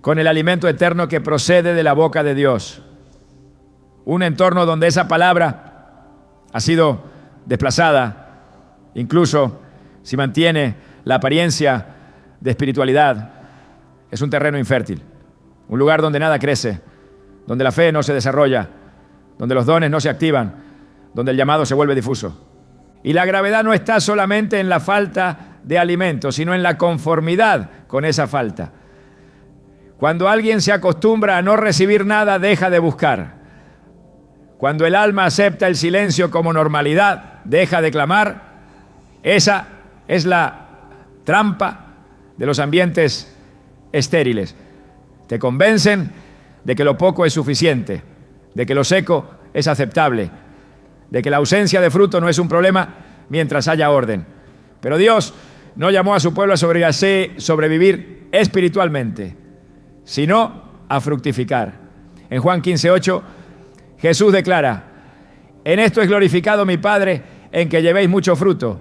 con el alimento eterno que procede de la boca de Dios. Un entorno donde esa palabra ha sido desplazada, incluso si mantiene la apariencia de espiritualidad, es un terreno infértil. Un lugar donde nada crece, donde la fe no se desarrolla, donde los dones no se activan, donde el llamado se vuelve difuso. Y la gravedad no está solamente en la falta de alimento, sino en la conformidad con esa falta. Cuando alguien se acostumbra a no recibir nada, deja de buscar. Cuando el alma acepta el silencio como normalidad, deja de clamar. Esa es la trampa de los ambientes estériles. Te convencen de que lo poco es suficiente, de que lo seco es aceptable, de que la ausencia de fruto no es un problema mientras haya orden. Pero Dios no llamó a su pueblo a sobrevivir espiritualmente, sino a fructificar. En Juan 15:8, Jesús declara: en esto es glorificado mi Padre, en que llevéis mucho fruto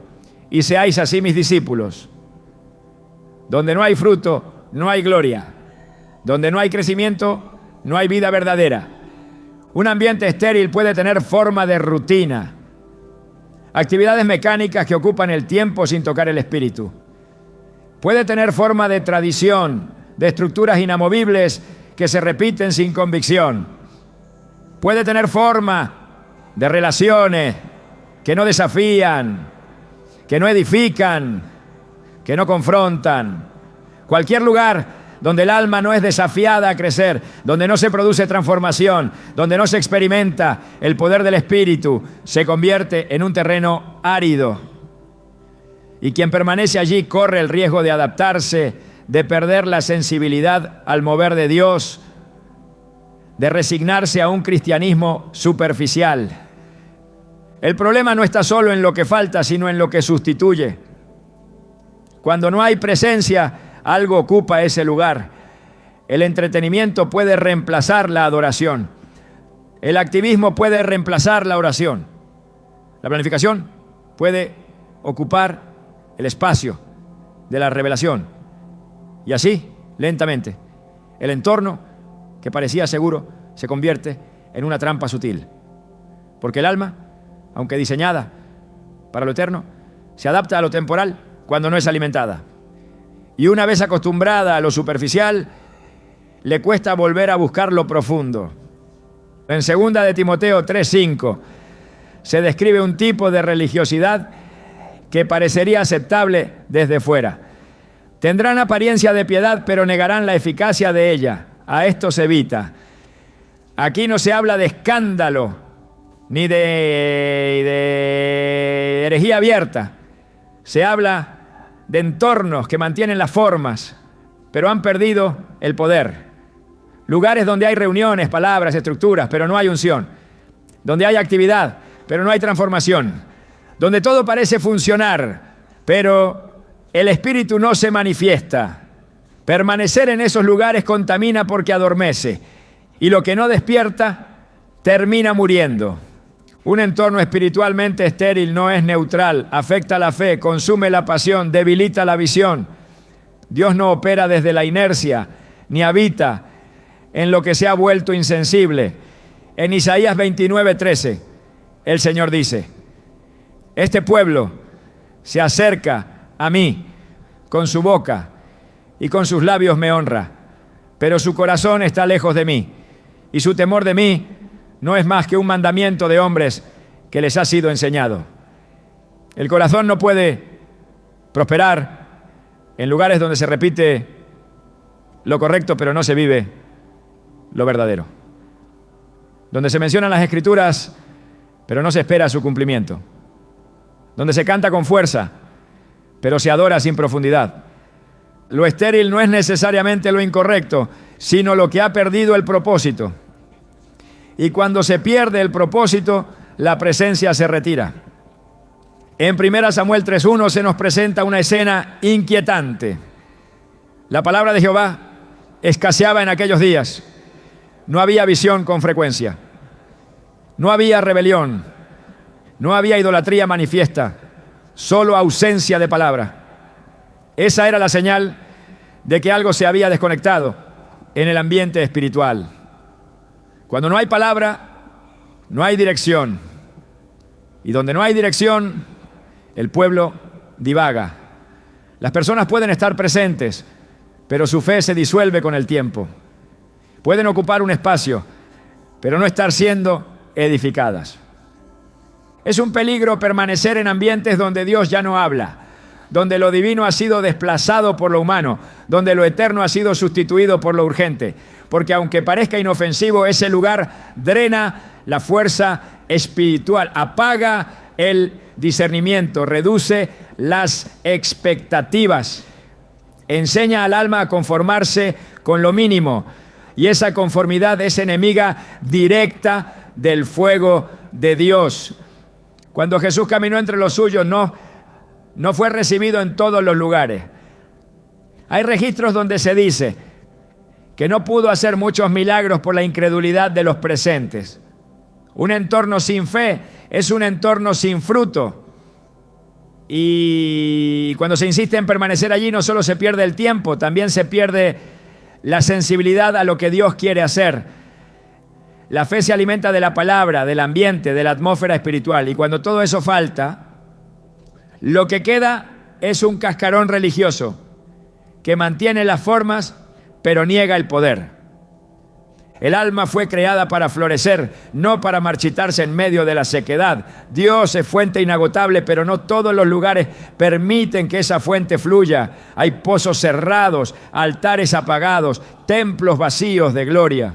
y seáis así mis discípulos. Donde no hay fruto, no hay gloria. Donde no hay crecimiento, no hay vida verdadera. Un ambiente estéril puede tener forma de rutina, actividades mecánicas que ocupan el tiempo sin tocar el espíritu. Puede tener forma de tradición, de estructuras inamovibles que se repiten sin convicción. Puede tener forma de relaciones que no desafían, que no edifican, que no confrontan. Cualquier lugar donde el alma no es desafiada a crecer, donde no se produce transformación, donde no se experimenta el poder del Espíritu, se convierte en un terreno árido. Y quien permanece allí corre el riesgo de adaptarse, de perder la sensibilidad al mover de Dios, de resignarse a un cristianismo superficial. El problema no está solo en lo que falta, sino en lo que sustituye. Cuando no hay presencia, algo ocupa ese lugar. El entretenimiento puede reemplazar la adoración. El activismo puede reemplazar la oración. La planificación puede ocupar el espacio de la revelación. Y así, lentamente, el entorno que parecía seguro se convierte en una trampa sutil. Porque el alma, aunque diseñada para lo eterno, se adapta a lo temporal cuando no es alimentada. Y una vez acostumbrada a lo superficial, le cuesta volver a buscar lo profundo. En 2 de Timoteo 3:5 se describe un tipo de religiosidad que parecería aceptable desde fuera. Tendrán apariencia de piedad, pero negarán la eficacia de ella. A esto se evita. Aquí no se habla de escándalo, ni de herejía abierta. Se habla de entornos que mantienen las formas, pero han perdido el poder. Lugares donde hay reuniones, palabras, estructuras, pero no hay unción. Donde hay actividad, pero no hay transformación. Donde todo parece funcionar, pero el Espíritu no se manifiesta. Permanecer en esos lugares contamina porque adormece. Y lo que no despierta, termina muriendo. Un entorno espiritualmente estéril no es neutral, afecta la fe, consume la pasión, debilita la visión. Dios no opera desde la inercia, ni habita en lo que se ha vuelto insensible. En Isaías 29:13, el Señor dice: este pueblo se acerca a mí con su boca y con sus labios me honra, pero su corazón está lejos de mí, y su temor de mí no es más que un mandamiento de hombres que les ha sido enseñado. El corazón no puede prosperar en lugares donde se repite lo correcto, pero no se vive lo verdadero. Donde se mencionan las Escrituras, pero no se espera su cumplimiento. Donde se canta con fuerza, pero se adora sin profundidad. Lo estéril no es necesariamente lo incorrecto, sino lo que ha perdido el propósito. Y cuando se pierde el propósito, la presencia se retira. En 1 Samuel 3:1 se nos presenta una escena inquietante. La palabra de Jehová escaseaba en aquellos días. No había visión con frecuencia. No había rebelión. No había idolatría manifiesta. Solo ausencia de palabra. Esa era la señal de que algo se había desconectado en el ambiente espiritual. Cuando no hay palabra, no hay dirección. Y donde no hay dirección, el pueblo divaga. Las personas pueden estar presentes, pero su fe se disuelve con el tiempo. Pueden ocupar un espacio, pero no estar siendo edificadas. Es un peligro permanecer en ambientes donde Dios ya no habla, donde lo divino ha sido desplazado por lo humano, donde lo eterno ha sido sustituido por lo urgente. Porque aunque parezca inofensivo, ese lugar drena la fuerza espiritual, apaga el discernimiento, reduce las expectativas, enseña al alma a conformarse con lo mínimo. Y esa conformidad es enemiga directa del fuego de Dios. Cuando Jesús caminó entre los suyos, no fue recibido en todos los lugares. Hay registros donde se dice que no pudo hacer muchos milagros por la incredulidad de los presentes. Un entorno sin fe es un entorno sin fruto. Y cuando se insiste en permanecer allí, no solo se pierde el tiempo, también se pierde la sensibilidad a lo que Dios quiere hacer. La fe se alimenta de la palabra, del ambiente, de la atmósfera espiritual. Y cuando todo eso falta, lo que queda es un cascarón religioso que mantiene las formas, pero niega el poder. El alma fue creada para florecer, no para marchitarse en medio de la sequedad. Dios es fuente inagotable, pero no todos los lugares permiten que esa fuente fluya. Hay pozos cerrados, altares apagados, templos vacíos de gloria.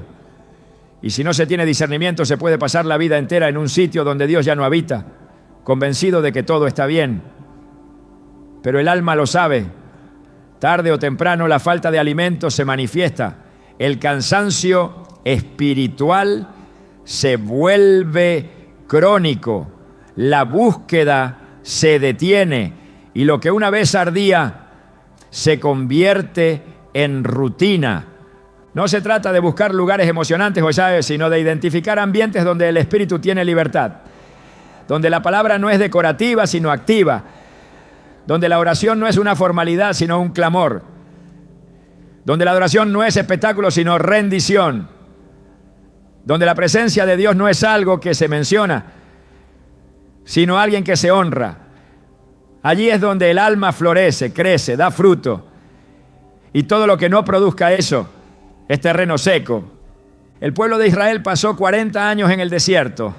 Y si no se tiene discernimiento, se puede pasar la vida entera en un sitio donde Dios ya no habita, convencido de que todo está bien. Pero el alma lo sabe. Tarde o temprano la falta de alimento se manifiesta. El cansancio espiritual se vuelve crónico. La búsqueda se detiene. Y lo que una vez ardía se convierte en rutina. No se trata de buscar lugares emocionantes, sino de identificar ambientes donde el espíritu tiene libertad. Donde la palabra no es decorativa, sino activa. Donde la oración no es una formalidad, sino un clamor. Donde la adoración no es espectáculo, sino rendición. Donde la presencia de Dios no es algo que se menciona, sino alguien que se honra. Allí es donde el alma florece, crece, da fruto. Y todo lo que no produzca eso es terreno seco. El pueblo de Israel pasó 40 años en el desierto.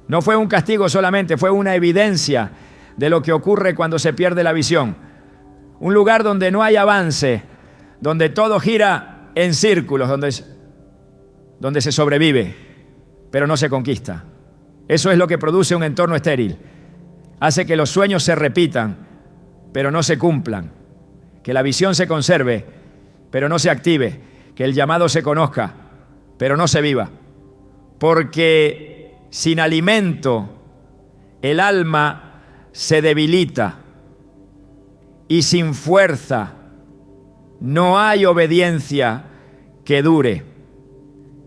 No fue un castigo solamente, fue una evidencia de lo que ocurre cuando se pierde la visión. Un lugar donde no hay avance, donde todo gira en círculos, donde se sobrevive, pero no se conquista. Eso es lo que produce un entorno estéril. Hace que los sueños se repitan, pero no se cumplan. Que la visión se conserve, pero no se active. Que el llamado se conozca, pero no se viva. Porque sin alimento el alma se debilita y sin fuerza no hay obediencia que dure.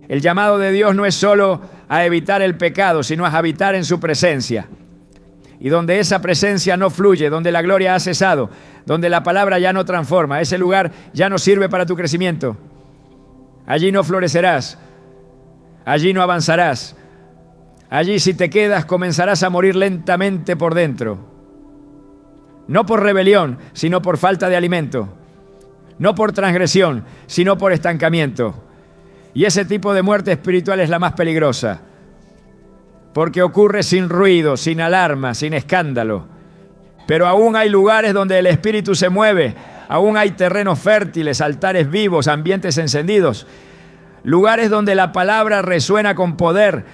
El llamado de Dios no es solo a evitar el pecado, sino a habitar en su presencia. Y donde esa presencia no fluye, donde la gloria ha cesado, donde la palabra ya no transforma, ese lugar ya no sirve para tu crecimiento. Allí no florecerás, allí no avanzarás. Allí si te quedas comenzarás a morir lentamente por dentro. No por rebelión, sino por falta de alimento. No por transgresión, sino por estancamiento. Y ese tipo de muerte espiritual es la más peligrosa. Porque ocurre sin ruido, sin alarma, sin escándalo. Pero aún hay lugares donde el espíritu se mueve. Aún hay terrenos fértiles, altares vivos, ambientes encendidos. Lugares donde la palabra resuena con poder,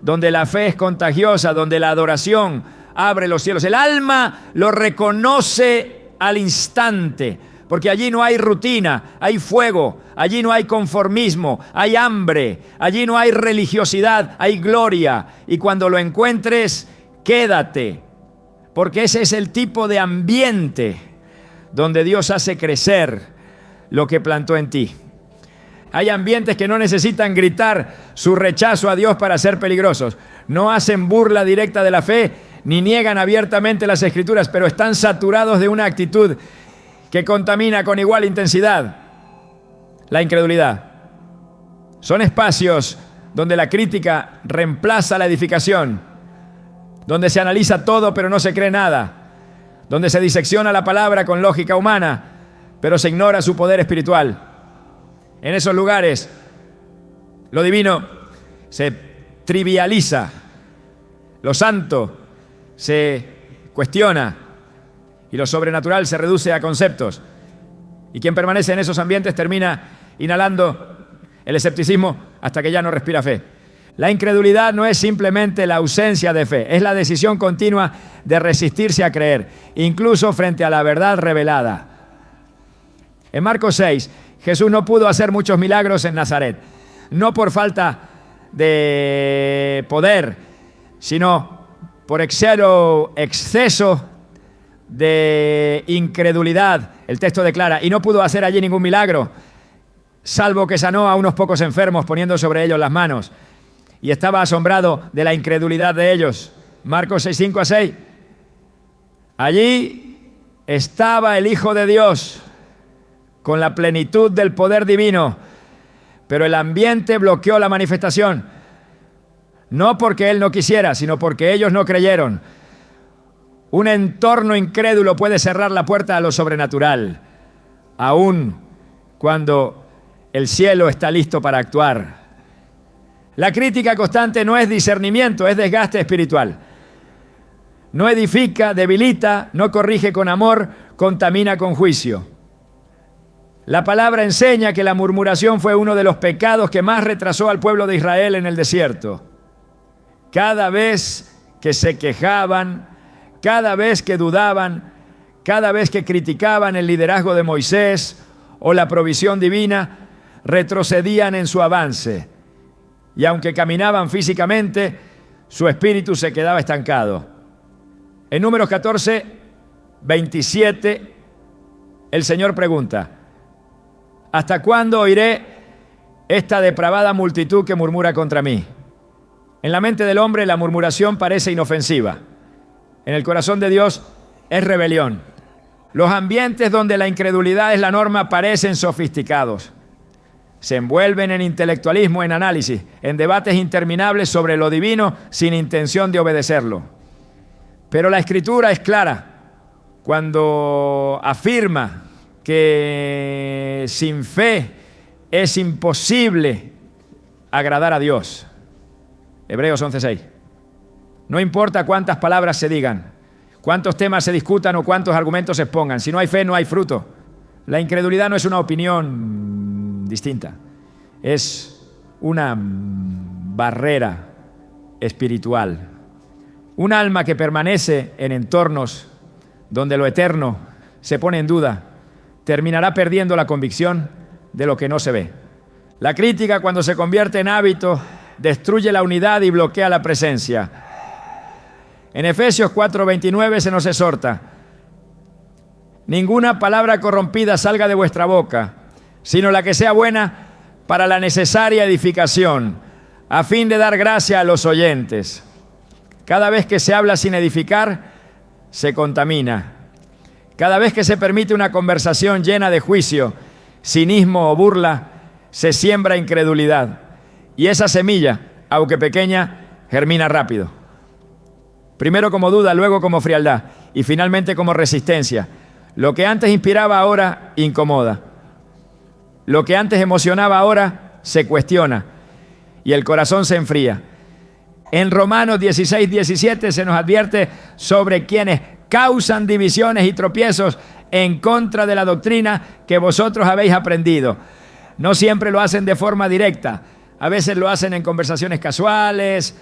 donde la fe es contagiosa, donde la adoración abre los cielos. El alma lo reconoce al instante, porque allí no hay rutina, hay fuego, allí no hay conformismo, hay hambre, allí no hay religiosidad, hay gloria. Y cuando lo encuentres, quédate, porque ese es el tipo de ambiente donde Dios hace crecer lo que plantó en ti. Hay ambientes que no necesitan gritar su rechazo a Dios para ser peligrosos. No hacen burla directa de la fe, ni niegan abiertamente las Escrituras, pero están saturados de una actitud que contamina con igual intensidad la incredulidad. Son espacios donde la crítica reemplaza la edificación, donde se analiza todo pero no se cree nada, donde se disecciona la palabra con lógica humana, pero se ignora su poder espiritual. En esos lugares, lo divino se trivializa, lo santo se cuestiona y lo sobrenatural se reduce a conceptos. Y quien permanece en esos ambientes termina inhalando el escepticismo hasta que ya no respira fe. La incredulidad no es simplemente la ausencia de fe, es la decisión continua de resistirse a creer, incluso frente a la verdad revelada. En Marcos 6, Jesús no pudo hacer muchos milagros en Nazaret, no por falta de poder, sino por exceso de incredulidad. El texto declara, y no pudo hacer allí ningún milagro, salvo que sanó a unos pocos enfermos poniendo sobre ellos las manos. Y estaba asombrado de la incredulidad de ellos. Marcos 6, 5 a 6. Allí estaba el Hijo de Dios, con la plenitud del poder divino, pero el ambiente bloqueó la manifestación. No porque Él no quisiera, sino porque ellos no creyeron. Un entorno incrédulo puede cerrar la puerta a lo sobrenatural, aun cuando el cielo está listo para actuar. La crítica constante no es discernimiento, es desgaste espiritual. No edifica, debilita, no corrige con amor, contamina con juicio. La palabra enseña que la murmuración fue uno de los pecados que más retrasó al pueblo de Israel en el desierto. Cada vez que se quejaban, cada vez que dudaban, cada vez que criticaban el liderazgo de Moisés o la provisión divina, retrocedían en su avance. Y aunque caminaban físicamente, su espíritu se quedaba estancado. En Números 14, 27, el Señor pregunta, ¿hasta cuándo oiré esta depravada multitud que murmura contra mí? En la mente del hombre la murmuración parece inofensiva. En el corazón de Dios es rebelión. Los ambientes donde la incredulidad es la norma parecen sofisticados. Se envuelven en intelectualismo, en análisis, en debates interminables sobre lo divino sin intención de obedecerlo. Pero la Escritura es clara cuando afirma que sin fe es imposible agradar a Dios. Hebreos 11:6. No importa cuántas palabras se digan, cuántos temas se discutan o cuántos argumentos se expongan. Si no hay fe, no hay fruto. La incredulidad no es una opinión distinta. Es una barrera espiritual. Un alma que permanece en entornos donde lo eterno se pone en duda, terminará perdiendo la convicción de lo que no se ve. La crítica, cuando se convierte en hábito, destruye la unidad y bloquea la presencia. En Efesios 4:29 se nos exhorta: ninguna palabra corrompida salga de vuestra boca, sino la que sea buena para la necesaria edificación, a fin de dar gracia a los oyentes. Cada vez que se habla sin edificar, se contamina. Cada vez que se permite una conversación llena de juicio, cinismo o burla, se siembra incredulidad. Y esa semilla, aunque pequeña, germina rápido. Primero como duda, luego como frialdad y finalmente como resistencia. Lo que antes inspiraba ahora incomoda. Lo que antes emocionaba ahora se cuestiona y el corazón se enfría. En Romanos 16:17 se nos advierte sobre quienes causan divisiones y tropiezos en contra de la doctrina que vosotros habéis aprendido. No siempre lo hacen de forma directa, a veces lo hacen en conversaciones casuales,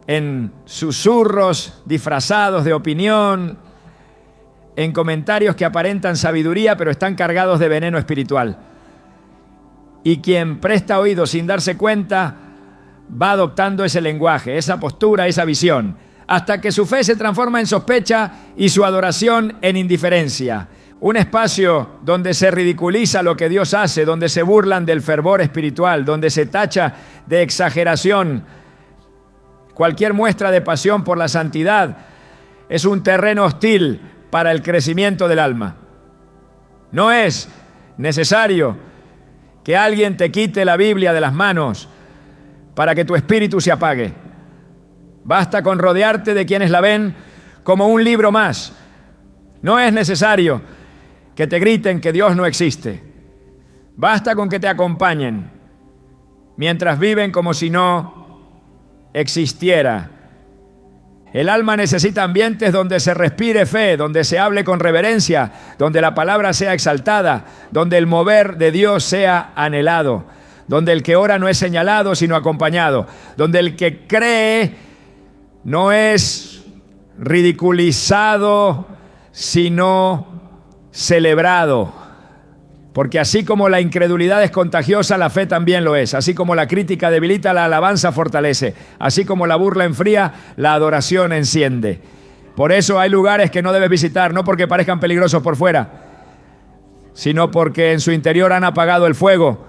en susurros disfrazados de opinión, en comentarios que aparentan sabiduría pero están cargados de veneno espiritual. Y quien presta oído sin darse cuenta va adoptando ese lenguaje, esa postura, esa visión, hasta que su fe se transforma en sospecha y su adoración en indiferencia. Un espacio donde se ridiculiza lo que Dios hace, donde se burlan del fervor espiritual, donde se tacha de exageración cualquier muestra de pasión por la santidad, es un terreno hostil para el crecimiento del alma. No es necesario que alguien te quite la Biblia de las manos para que tu espíritu se apague. Basta con rodearte de quienes la ven como un libro más. No es necesario que te griten que Dios no existe. Basta con que te acompañen mientras viven como si no existiera. El alma necesita ambientes donde se respire fe, donde se hable con reverencia, donde la palabra sea exaltada, donde el mover de Dios sea anhelado, donde el que ora no es señalado sino acompañado, donde el que cree no es ridiculizado sino celebrado. Porque así como la incredulidad es contagiosa, la fe también lo es. Así como la crítica debilita, la alabanza fortalece. Así como la burla enfría, la adoración enciende. Por eso hay lugares que no debes visitar, no porque parezcan peligrosos por fuera, sino porque en su interior han apagado el fuego,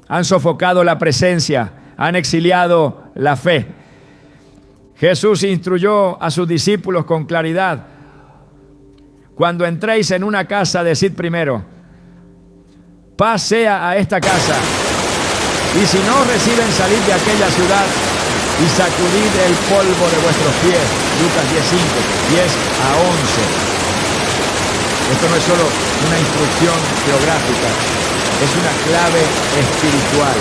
han sofocado la presencia, han exiliado la fe. Jesús instruyó a sus discípulos con claridad: cuando entréis en una casa, decid primero, paz sea a esta casa. Y si no reciben, salid de aquella ciudad y sacudid el polvo de vuestros pies. Lucas 10:5, 10-11. Esto no es solo una instrucción geográfica, es una clave espiritual.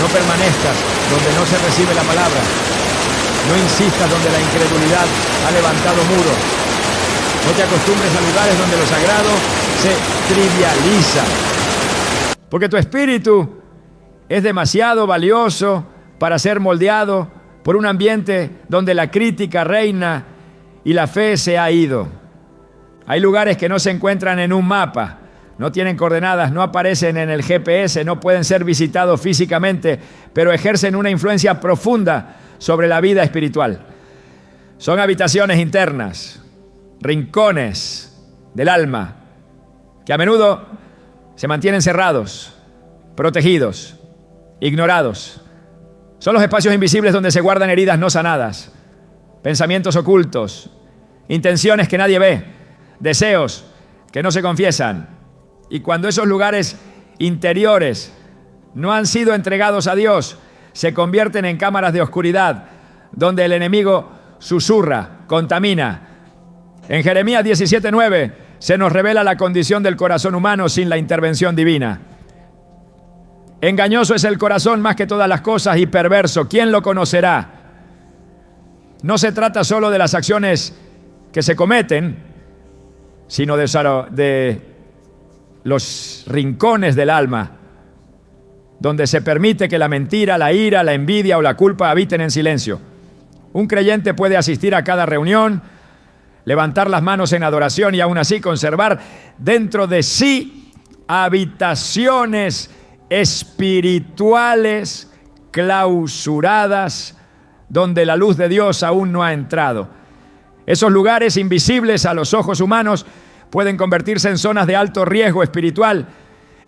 No permanezcas donde no se recibe la palabra. No insistas donde la incredulidad ha levantado muros. No te acostumbres a lugares donde lo sagrado se trivializa. Porque tu espíritu es demasiado valioso para ser moldeado por un ambiente donde la crítica reina y la fe se ha ido. Hay lugares que no se encuentran en un mapa, no tienen coordenadas, no aparecen en el GPS, no pueden ser visitados físicamente, pero ejercen una influencia profunda sobre la vida espiritual. Son habitaciones internas, rincones del alma, que a menudo se mantienen cerrados, protegidos, ignorados. Son los espacios invisibles donde se guardan heridas no sanadas, pensamientos ocultos, intenciones que nadie ve, deseos que no se confiesan. Y cuando esos lugares interiores no han sido entregados a Dios, se convierten en cámaras de oscuridad, donde el enemigo susurra, contamina. En Jeremías 17:9 se nos revela la condición del corazón humano sin la intervención divina. Engañoso es el corazón más que todas las cosas y perverso. ¿Quién lo conocerá? No se trata solo de las acciones que se cometen, sino de los rincones del alma, donde se permite que la mentira, la ira, la envidia o la culpa habiten en silencio. Un creyente puede asistir a cada reunión, levantar las manos en adoración y aún así conservar dentro de sí habitaciones espirituales clausuradas donde la luz de Dios aún no ha entrado. Esos lugares invisibles a los ojos humanos pueden convertirse en zonas de alto riesgo espiritual.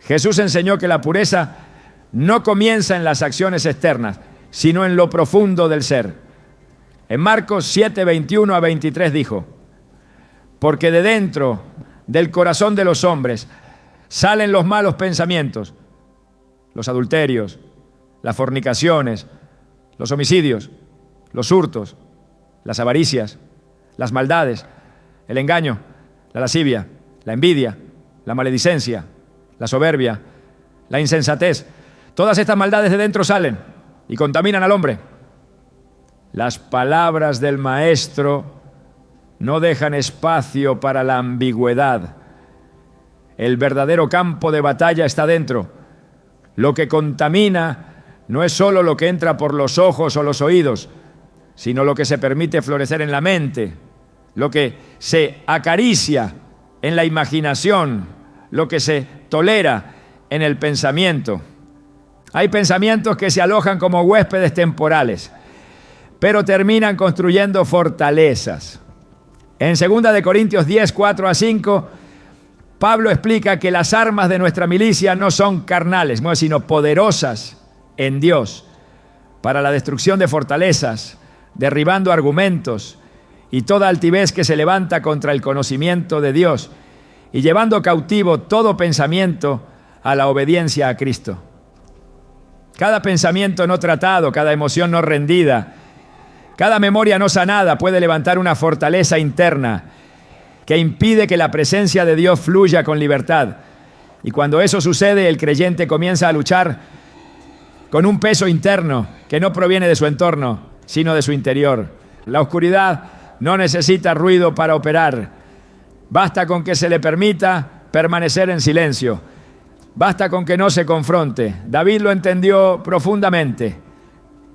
Jesús enseñó que la pureza no comienza en las acciones externas, sino en lo profundo del ser. En Marcos 7, 21 a 23 dijo: porque de dentro del corazón de los hombres salen los malos pensamientos, los adulterios, las fornicaciones, los homicidios, los hurtos, las avaricias, las maldades, el engaño, la lascivia, la envidia, la maledicencia, la soberbia, la insensatez. Todas estas maldades de dentro salen y contaminan al hombre. Las palabras del Maestro no dejan espacio para la ambigüedad. El verdadero campo de batalla está dentro. Lo que contamina no es solo lo que entra por los ojos o los oídos, sino lo que se permite florecer en la mente, lo que se acaricia en la imaginación, lo que se tolera en el pensamiento. Hay pensamientos que se alojan como huéspedes temporales, pero terminan construyendo fortalezas. En 2 Corintios 10, 4 a 5, Pablo explica que las armas de nuestra milicia no son carnales, sino poderosas en Dios para la destrucción de fortalezas, derribando argumentos y toda altivez que se levanta contra el conocimiento de Dios y llevando cautivo todo pensamiento a la obediencia a Cristo. Cada pensamiento no tratado, cada emoción no rendida, cada memoria no sanada puede levantar una fortaleza interna que impide que la presencia de Dios fluya con libertad. Y cuando eso sucede, el creyente comienza a luchar con un peso interno que no proviene de su entorno, sino de su interior. La oscuridad no necesita ruido para operar. Basta con que se le permita permanecer en silencio. Basta con que no se confronte. David lo entendió profundamente.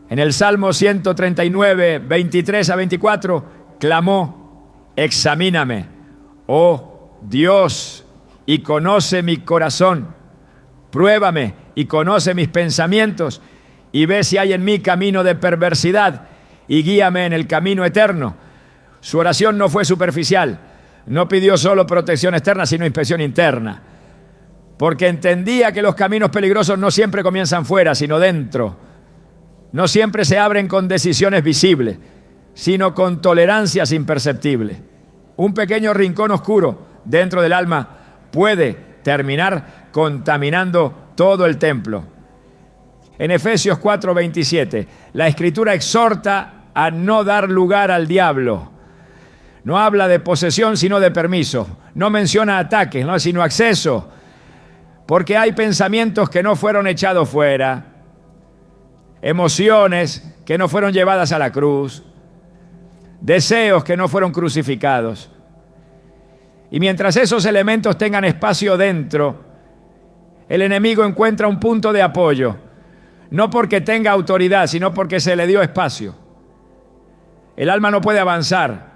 En el Salmo 139, 23 a 24, clamó: examíname, oh Dios, y conoce mi corazón. Pruébame y conoce mis pensamientos, y ve si hay en mí camino de perversidad, y guíame en el camino eterno. Su oración no fue superficial. No pidió solo protección externa, sino inspección interna. Porque entendía que los caminos peligrosos no siempre comienzan fuera, sino dentro. No siempre se abren con decisiones visibles, sino con tolerancias imperceptibles. Un pequeño rincón oscuro dentro del alma puede terminar contaminando todo el templo. En Efesios 4:27, la Escritura exhorta a no dar lugar al diablo. No habla de posesión, sino de permiso. No menciona ataques, sino acceso. Porque hay pensamientos que no fueron echados fuera, emociones que no fueron llevadas a la cruz, deseos que no fueron crucificados. Y mientras esos elementos tengan espacio dentro, el enemigo encuentra un punto de apoyo, no porque tenga autoridad, sino porque se le dio espacio. El alma no puede avanzar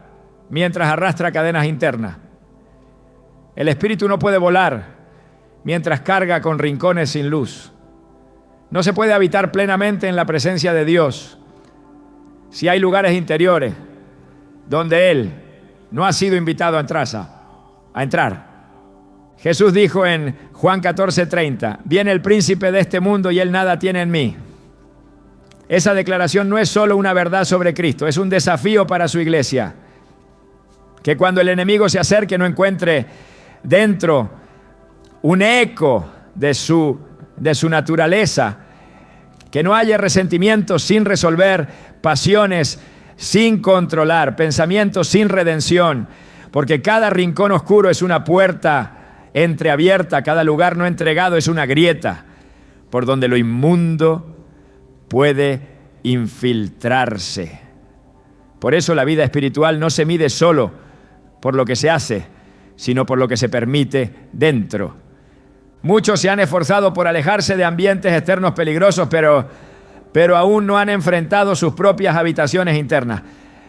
mientras arrastra cadenas internas. El espíritu no puede volar mientras carga con rincones sin luz. No se puede habitar plenamente en la presencia de Dios si hay lugares interiores donde Él no ha sido invitado a entrar. Jesús dijo en Juan 14:30, viene el príncipe de este mundo y Él nada tiene en mí. Esa declaración no es solo una verdad sobre Cristo, es un desafío para su iglesia. Que cuando el enemigo se acerque no encuentre dentro un eco de su naturaleza, que no haya resentimientos sin resolver, pasiones sin controlar, pensamientos sin redención, porque cada rincón oscuro es una puerta entreabierta, cada lugar no entregado es una grieta. por donde lo inmundo puede infiltrarse. Por eso la vida espiritual no se mide solo por lo que se hace, sino por lo que se permite dentro. Muchos se han esforzado por alejarse de ambientes externos peligrosos, pero aún no han enfrentado sus propias habitaciones internas.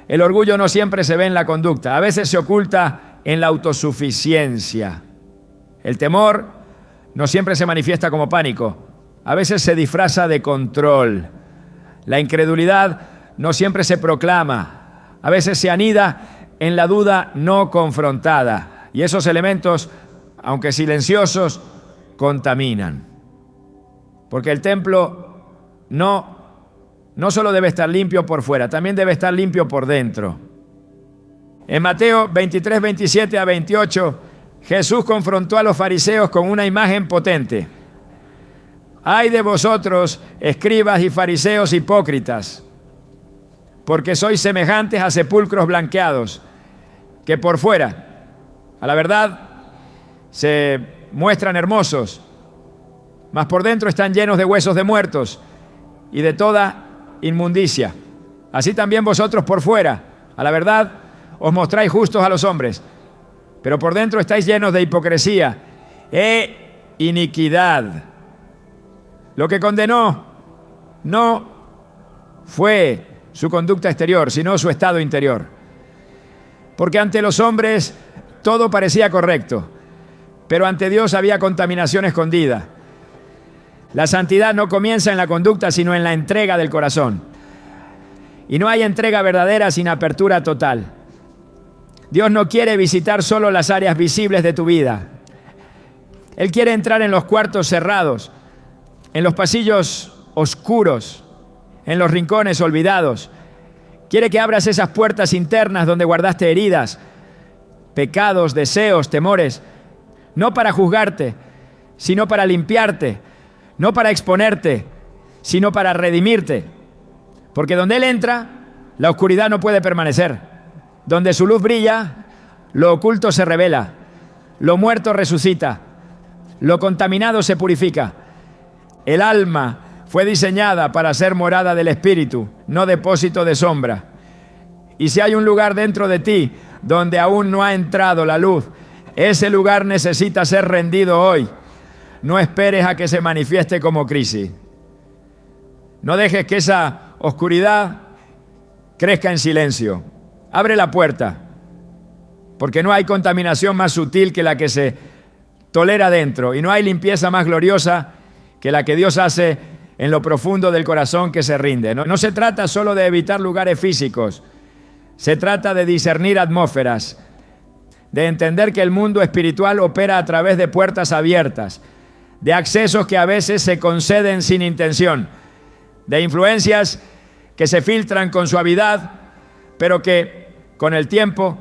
El orgullo no siempre se ve en la conducta, a veces se oculta en la autosuficiencia. El temor no siempre se manifiesta como pánico, a veces se disfraza de control. La incredulidad no siempre se proclama, a veces se anida en la duda no confrontada. Y esos elementos, aunque silenciosos, contaminan. Porque el templo no solo debe estar limpio por fuera, también debe estar limpio por dentro. En Mateo 23, 27 a 28, Jesús confrontó a los fariseos con una imagen potente. ¡Ay de vosotros, escribas y fariseos hipócritas! Porque sois semejantes a sepulcros blanqueados, que por fuera, a la verdad, se muestran hermosos, mas por dentro están llenos de huesos de muertos y de toda inmundicia. Así también vosotros por fuera, a la verdad, os mostráis justos a los hombres, pero por dentro estáis llenos de hipocresía e iniquidad. Lo que condenó no fue su conducta exterior, sino su estado interior. Porque ante los hombres todo parecía correcto, pero ante Dios había contaminación escondida. La santidad no comienza en la conducta, sino en la entrega del corazón. Y no hay entrega verdadera sin apertura total. Dios no quiere visitar solo las áreas visibles de tu vida. Él quiere entrar en los cuartos cerrados, en los pasillos oscuros, en los rincones olvidados. Quiere que abras esas puertas internas donde guardaste heridas, pecados, deseos, temores, no para juzgarte, sino para limpiarte, no para exponerte, sino para redimirte. Porque donde Él entra, la oscuridad no puede permanecer. Donde su luz brilla, lo oculto se revela, lo muerto resucita, lo contaminado se purifica. El alma fue diseñada para ser morada del Espíritu, no depósito de sombra. Y si hay un lugar dentro de ti donde aún no ha entrado la luz, ese lugar necesita ser rendido hoy. No esperes a que se manifieste como crisis. No dejes que esa oscuridad crezca en silencio. Abre la puerta, porque no hay contaminación más sutil que la que se tolera dentro, y no hay limpieza más gloriosa que la que Dios hace en lo profundo del corazón que se rinde. No se trata solo de evitar lugares físicos, se trata de discernir atmósferas, de entender que el mundo espiritual opera a través de puertas abiertas, de accesos que a veces se conceden sin intención, de influencias que se filtran con suavidad, pero que con el tiempo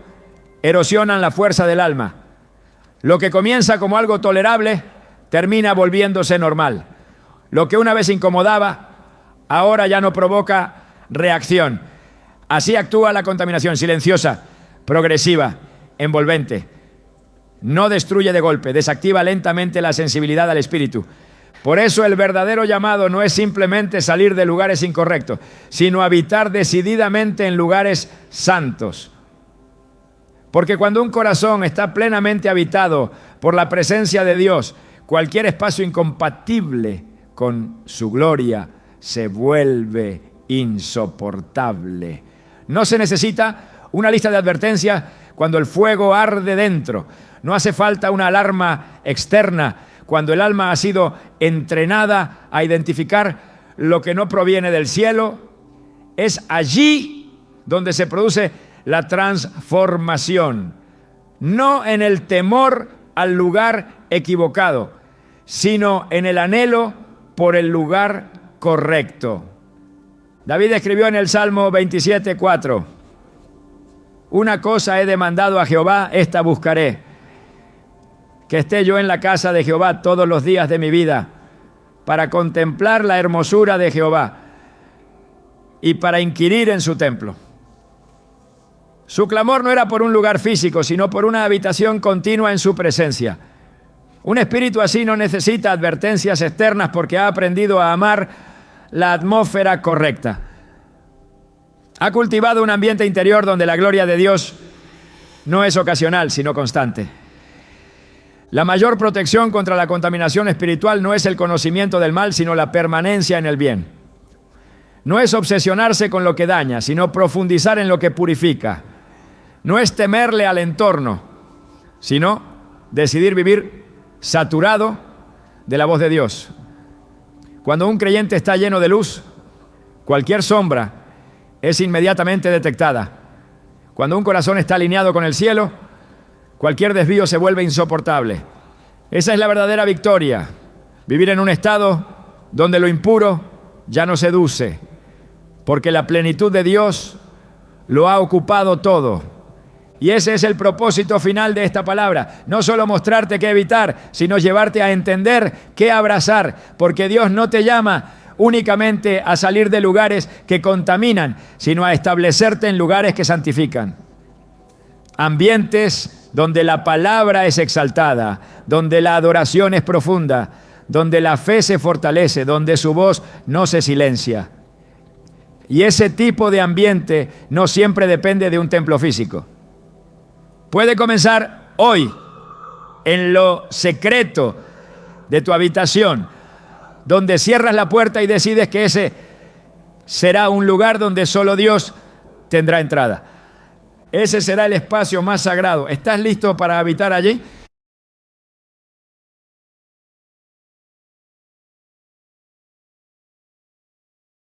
erosionan la fuerza del alma. Lo que comienza como algo tolerable termina volviéndose normal. Lo que una vez incomodaba, ahora ya no provoca reacción. Así actúa la contaminación silenciosa, progresiva, envolvente. No destruye de golpe, desactiva lentamente la sensibilidad al espíritu. Por eso el verdadero llamado no es simplemente salir de lugares incorrectos, sino habitar decididamente en lugares santos. Porque cuando un corazón está plenamente habitado por la presencia de Dios, cualquier espacio incompatible con su gloria se vuelve insoportable. No se necesita una lista de advertencias cuando el fuego arde dentro. No hace falta una alarma externa cuando el alma ha sido entrenada a identificar lo que no proviene del cielo. Es allí donde se produce la transformación, no en el temor al lugar equivocado, sino en el anhelo por el lugar correcto. David escribió en el Salmo 27:4: una cosa he demandado a Jehová, esta buscaré, que esté yo en la casa de Jehová todos los días de mi vida, para contemplar la hermosura de Jehová y para inquirir en su templo. Su clamor no era por un lugar físico, sino por una habitación continua en su presencia. Un espíritu así no necesita advertencias externas porque ha aprendido a amar la atmósfera correcta. Ha cultivado un ambiente interior donde la gloria de Dios no es ocasional, sino constante. La mayor protección contra la contaminación espiritual no es el conocimiento del mal, sino la permanencia en el bien. No es obsesionarse con lo que daña, sino profundizar en lo que purifica. No es temerle al entorno, sino decidir vivir saturado de la voz de Dios. Cuando un creyente está lleno de luz, cualquier sombra es inmediatamente detectada. Cuando un corazón está alineado con el cielo, cualquier desvío se vuelve insoportable. Esa es la verdadera victoria. Vivir en un estado donde lo impuro ya no seduce, porque la plenitud de Dios lo ha ocupado todo. Y ese es el propósito final de esta palabra. No solo mostrarte qué evitar, sino llevarte a entender qué abrazar, porque Dios no te llama únicamente a salir de lugares que contaminan, sino a establecerte en lugares que santifican. Ambientes donde la palabra es exaltada, donde la adoración es profunda, donde la fe se fortalece, donde su voz no se silencia. Y ese tipo de ambiente no siempre depende de un templo físico. Puede comenzar hoy, en lo secreto de tu habitación, donde cierras la puerta y decides que ese será un lugar donde solo Dios tendrá entrada. Ese será el espacio más sagrado. ¿Estás listo para habitar allí?